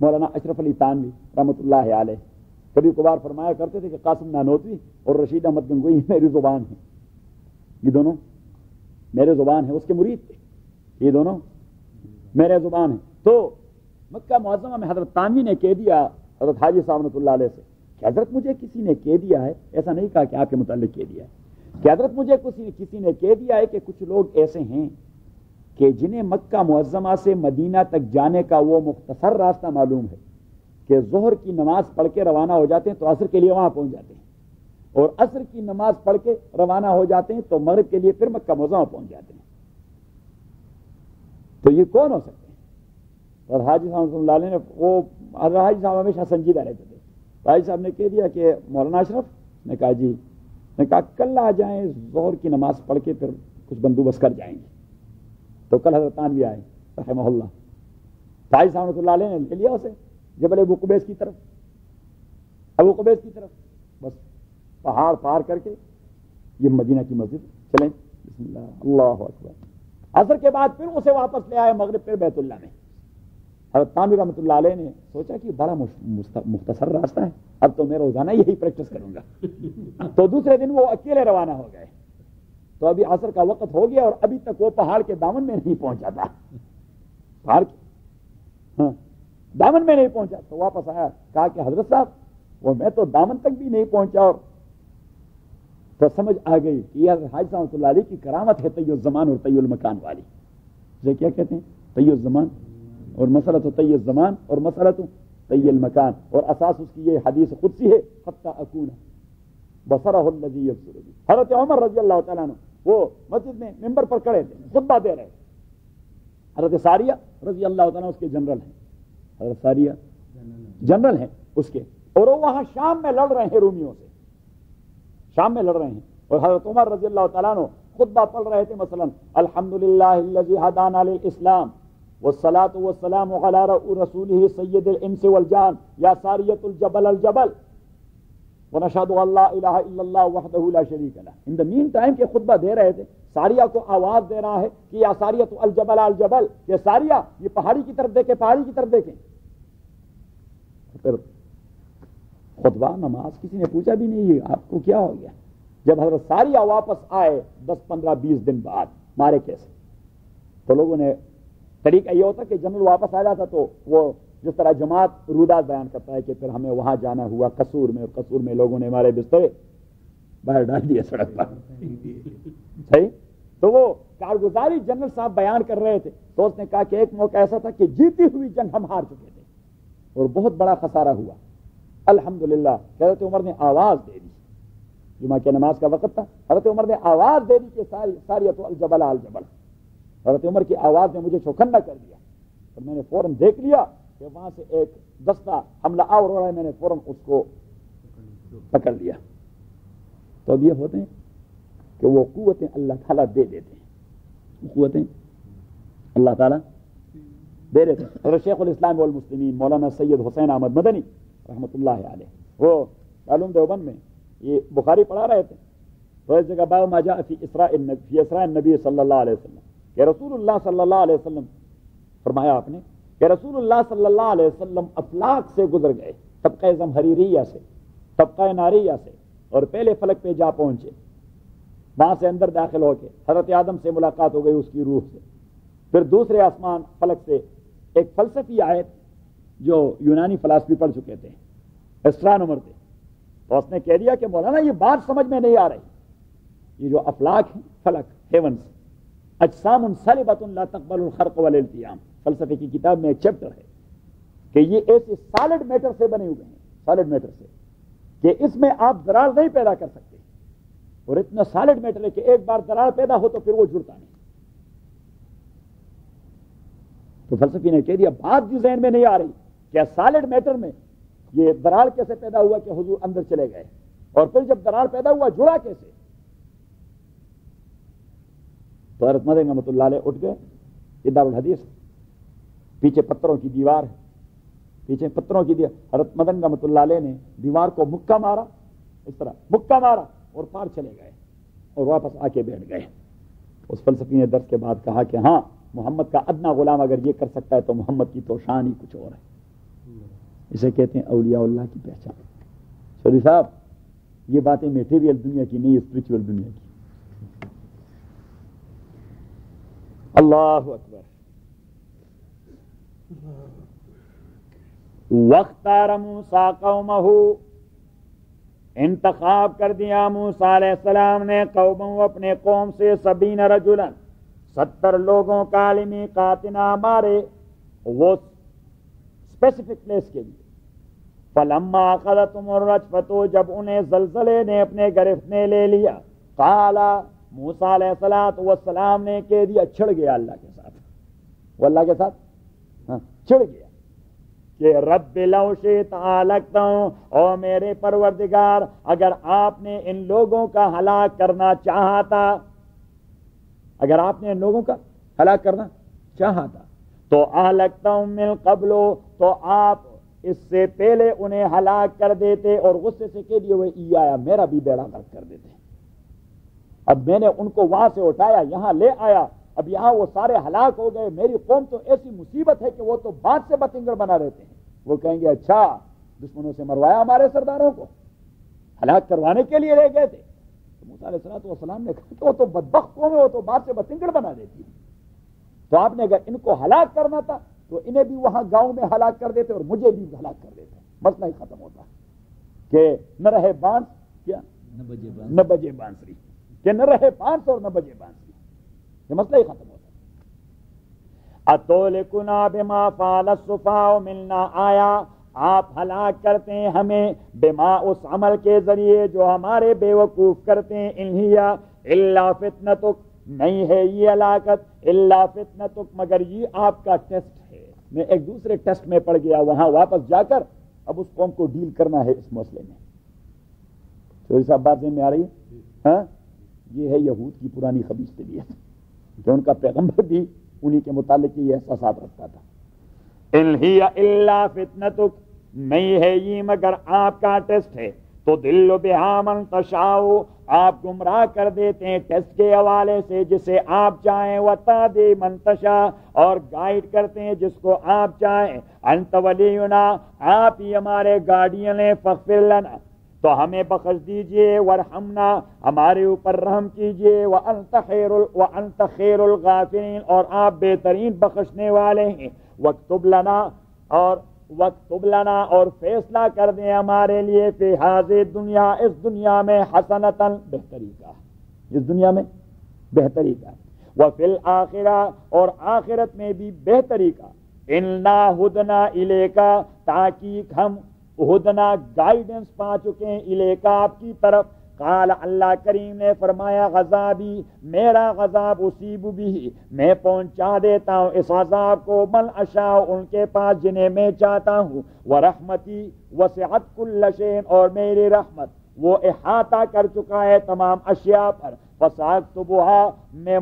مولانا اشرف علی تانوی رحمۃ اللہ علیہ۔ کبھی کبھار فرمایا کرتے تھے کہ قاسم نانوتوی اور رشید احمد گنگوہی میری زبان ہیں، یہ دونوں میرے زبان ہیں، اس کے مرید تھے، یہ دونوں میرے زبان ہیں۔ تو مکہ معظمہ میں حضرت تانوی نے کہہ دیا حضرت حاجی صاحب رحمۃ اللہ علیہ سے کہ حضرت مجھے کسی نے کہہ دیا ہے، ایسا نہیں کہا کہ آپ کے متعلق کہہ دیا ہے، کہ حضرت مجھے کسی نے کہہ دیا ہے کہ کچھ لوگ ایسے ہیں کہ جنہیں مکہ معظمہ سے مدینہ تک جانے کا وہ مختصر راستہ معلوم ہے کہ ظہر کی نماز پڑھ کے روانہ ہو جاتے ہیں تو عصر کے لیے وہاں پہنچ جاتے ہیں، اور عصر کی نماز پڑھ کے روانہ ہو جاتے ہیں تو مغرب کے لیے پھر مکہ معظمہ پہنچ جاتے ہیں۔ تو یہ کون ہو سکتے ہیں؟ اور حاجی صاحب رحمۃ اللہ علیہ نے وہ حاجی صاحب ہمیشہ سنجیدہ رہتے تھے، حاجی صاحب نے کہہ دیا کہ مولانا اشرف نے کہا جی، نے کہا کل آ جائیں، ظہر کی نماز پڑھ کے پھر کچھ بندوبست کر جائیں گے۔ تو کل حضرت تانوی آئے رحمہ اللہ، حاجی صاحب رحمۃ اللہ علیہ نے لے لیا اسے جبل ابو قبیس کی طرف، ابو قبیس کی طرف، بس پہاڑ پار کر کے یہ مدینہ کی مسجد چلیں، بسم اللہ اللہ اکبر۔ عصر کے بعد پھر اسے واپس لے آئے مغرب پھر بیت اللہ میں۔ حضرت تانوی رحمۃ اللہ علیہ نے سوچا کہ بڑا مختصر راستہ ہے، اب تو میں روزانہ یہی پریکٹس کروں گا۔ تو دوسرے دن وہ اکیلے روانہ ہو گئے، تو ابھی عصر کا وقت ہو گیا اور ابھی تک وہ پہاڑ کے دامن میں نہیں پہنچا تھا، پہاڑ کے دامن میں نہیں پہنچا، تو واپس آیا، کہا کہ حضرت صاحب وہ میں تو دامن تک بھی نہیں پہنچا، اور تو سمجھ آ گئی کہ یہ حاجی صاحب اللہ علیہ کی کرامت ہے طی الزمان اور طی المکان والی۔ اسے کیا کہتے ہیں؟ طی الزمان اور مسئلۃ طی الزمان اور مسئلۃ طی المکان، اور اساس اس کی یہ حدیث قدسی ہے، حتی اکون بصرہ الذی یبصر بی۔ حضرت عمر رضی اللہ تعالیٰ عنہ وہ مسجد میں ممبر پر کھڑے تھے، خطبہ دے رہے، حضرت ساریہ رضی اللہ تعالیٰ اس کے جنرل ہیں، حضرت ساریہ جنرل ہیں اس کے، اور وہ وہاں شام میں لڑ رہے ہیں رومیوں سے، شام میں لڑ رہے ہیں، اور حضرت عمر رضی اللہ تعالیٰ عنہ خطبہ پڑھ رہے تھے، مثلا الحمدللہ الذی ہدانا للاسلام والصلاة والسلام علی رسولہ سید الانس والجان یا ساریۃ الجبل الجبل ونشہد ان لا الہ الا اللہ وحدہ لا شریک لہ۔ ان دا مین ٹائم کے خطبہ دے رہے تھے، ساریہ کو آواز دے رہا ہے کہ یا ساریۃ الجبل الجبل، یہ ساریہ یہ پہاڑی کی طرف دیکھیں، پہاڑی کی طرف دیکھیں۔ پھر خطبہ نماز کسی نے پوچھا بھی نہیں آپ کو کیا ہو گیا. جب حضرت ساریہ واپس آئے 10-15-20 دن بعد مارے کیسے, تو لوگوں نے طریقہ یہ ہوتا کہ جنرل واپس آ جاتا تو وہ جس طرح جماعت رودات بیان کرتا ہے کہ پھر ہمیں وہاں جانا ہوا قصور میں, اور قصور میں لوگوں نے ہمارے بسترے باہر ڈال دیے سڑک پر. صحیح. تو وہ کارگزاری جنرل صاحب بیان کر رہے تھے تو اس نے کہا کہ ایک موقع ایسا تھا کہ جیتی ہوئی جنگ ہم ہار چکے تھے اور بہت بڑا خسارہ ہوا. الحمدللہ حضرت عمر نے آواز دے دی, جمعہ کی نماز کا وقت تھا, حضرت عمر نے آواز دے دی کہ ساریۃ الجبل الجبل. حضرت عمر کی آواز نے مجھے چوکھنا کر دیا اور میں نے فوراً دیکھ لیا کہ وہاں سے ایک دستہ حملہ آور ہو رہا ہے, میں نے فوراً اس کو پکڑ لیا. تو اب یہ ہوتے ہیں کہ وہ قوتیں اللہ تعالیٰ دے دیتے ہیں, قوتیں اللہ تعالیٰ دے دیتے ہیں. اور شیخ الاسلام والمسلمین مولانا سید حسین احمد مدنی رحمۃ اللہ علیہ, وہ علوم دیوبند میں یہ بخاری پڑھا رہے تھے, تو اس جگہ باب ما جاء فی اسراء النبی صلی اللہ علیہ وسلم کہ رسول اللہ صلی اللہ علیہ وسلم فرمایا آپ نے کہ رسول اللہ صلی اللہ علیہ وسلم افلاک سے گزر گئے, طبقہ زمہریریہ سے, طبقہ ناریہ سے, اور پہلے فلک پہ جا پہنچے, وہاں سے اندر داخل ہو کے حضرت آدم سے ملاقات ہو گئی اس کی روح سے. پھر دوسرے آسمان فلک سے ایک فلسفی آیت جو یونانی فلسفی پڑھ چکے تھے, اسٹرانومر تھے, تو اس نے کہہ دیا کہ مولانا یہ بات سمجھ میں نہیں آ رہی, یہ جو افلاک ہیں فلک ہیونز اجسام صلبۃ لا تقبل الخرق والالتیام, فلسفے کی کتاب میں ایک چیپٹر ہے کہ یہ ایسے سالڈ میٹر سے بنے ہوئے ہیں, سالڈ میٹر سے, کہ اس میں آپ دراڑ نہیں پیدا کر سکتے, اور اتنا سالڈ میٹر ہے کہ ایک بار دراڑ پیدا ہو تو پھر وہ جڑتا نہیں. تو فلسفی نے کہہ دیا بات بھی ذہن میں نہیں آ رہی کہ سالڈ میٹر میں یہ دراڑ کیسے پیدا ہوا کہ حضور اندر چلے گئے, اور پھر جب دراڑ پیدا ہوا جڑا کیسے. تو حضرت مدنی رحمۃ اللہ علیہ اٹھ گئے, یہ دارالحدیث, پیچھے پتھروں کی دیوار ہے, پیچھے پتھروں کی دیوار, حضرت مدنی رحمۃ اللہ علیہ نے دیوار کو مکہ مارا, اس طرح مکہ مارا اور پار چلے گئے اور واپس آ کے بیٹھ گئے. اس فلسفی نے درس کے بعد کہا کہ ہاں محمد کا ادنا غلام اگر یہ کر سکتا ہے تو محمد کی تو شان ہی کچھ اور ہے. اسے کہتے ہیں اولیاء اللہ کی پہچان. چودھری صاحب یہ باتیں میٹیریل دنیا کی نہیں, اسپرچول دنیا کی. اللہ اکبر. واختار موسیٰ قومہ, انتخاب کر دیا موسیٰ علیہ السلام نے قوموں اپنے قوم سے 70 رجلا 70 لوگوں کا لمیقاتنا ہمارے وہ اسپیسیفک پلیس کے لیے. فلما اخذتهم الرجفة, جب انہیں زلزلے نے اپنے گرفت میں لے لیا, قال موسیٰ علیہ السلام نے کہہ دیا, چھڑ گیا اللہ کے ساتھ, وہ اللہ کے ساتھ چھڑ گیا کہ رب لو شئت اہلکتہم, او میرے پروردگار اگر آپ نے ان لوگوں کا ہلاک کرنا چاہا تھا, اگر آپ نے ان لوگوں کا ہلاک کرنا چاہا تھا تو اہلکتہم من قبل, تو آپ اس سے پہلے انہیں ہلاک کر دیتے اور غصے سے کہہ دیے وہ ای آیا, میرا بھی بیڑا غرق کر دیتے. اب میں نے ان کو وہاں سے اٹھایا یہاں لے آیا, اب یہاں وہ سارے ہلاک ہو گئے. میری قوم تو ایسی مصیبت ہے کہ وہ تو بات سے بتنگڑ بنا رہتے ہیں. وہ کہیں گے اچھا دشمنوں سے مروایا ہمارے سرداروں کو, ہلاک کروانے کے لیے رہ گئے تھے. تو موسیٰ علیہ السلام نے کہا کہ وہ تو بدبخت قوم ہے, وہ تو بات سے بتنگڑ بنا دیتی ہے. تو آپ نے اگر ان کو ہلاک کرنا تھا تو انہیں بھی وہاں گاؤں میں ہلاک کر دیتے اور مجھے بھی ہلاک کر دیتے, مسئلہ ہی ختم ہوتا کہ نہ رہے بانس, کیا نہ بجے بانسری, کہ نہ رہے بانس اور نہ بجے بانسری, یہ مسئلہ ہی ختم ہوتا. اتولکنا بما فعل السفہاء منا, آیا آپ ہلاک کرتے ہیں ہمیں بما اس عمل کے ذریعے جو ہمارے بے وقوف کرتے ہیں. انہیا الا فتنتک, نہیں ہے یہ ہلاکت الا فتنتک مگر یہ آپ کا ٹیسٹ ہے. میں ایک دوسرے ٹیسٹ میں پڑ گیا, وہاں واپس جا کر اب اس قوم کو ڈیل کرنا ہے اس مسئلے میں. چودھری صاحب بات میں آ رہی ہے؟ ہاں, یہ ہے یہود کی پرانی خبیث طبیعت کہ ان کا پیغمبر بھی انہی کے متعلق یہ احساسات رکھتا تھا. ان ہی الا فتنتک, نہیں ہے یہ مگر آپ کا ٹیسٹ ہے. تو دل بہا من تشاء, آپ گمراہ کر دیتے ہیں ٹیسٹ کے حوالے سے جسے آپ چاہیں، وَتَهْدِي مَن تَشَاءُ اور گائیڈ کرتے ہیں جس کو آپ چاہیں، انت ولینا آپ ہی ہمارے گارڈین ہیں، فاغفر لنا تو ہمیں بخش دیجئے، وارحمنا ہمارے اوپر رحم کیجئے، وانت خیر الغافرین اور آپ بہترین بخشنے والے ہیں، واکتب لنا اور فیصلہ کر دیں ہمارے لیے فی ہذہ دنیا اس دنیا میں حسنتاً بہتری کا، اس دنیا میں بہتری کا، وفی الآخرہ اور آخرت میں بھی بہتری کا، انا ہدنا الیکا تاکہ ہم ہدنا گائیڈنس پا چکے ہیں الیکا آپ کی طرف، قال اللہ کریم نے فرمایا غضابی میرا غضاب اصیب بھی میں پہنچا دیتا ہوں اس عذاب کو من اشاء ان کے پاس جنہیں میں چاہتا ہوں، ورحمتی وسعت کل شیء اور میری رحمت وہ احاطہ کر چکا ہے تمام اشیاء پر، فساکتبھا میں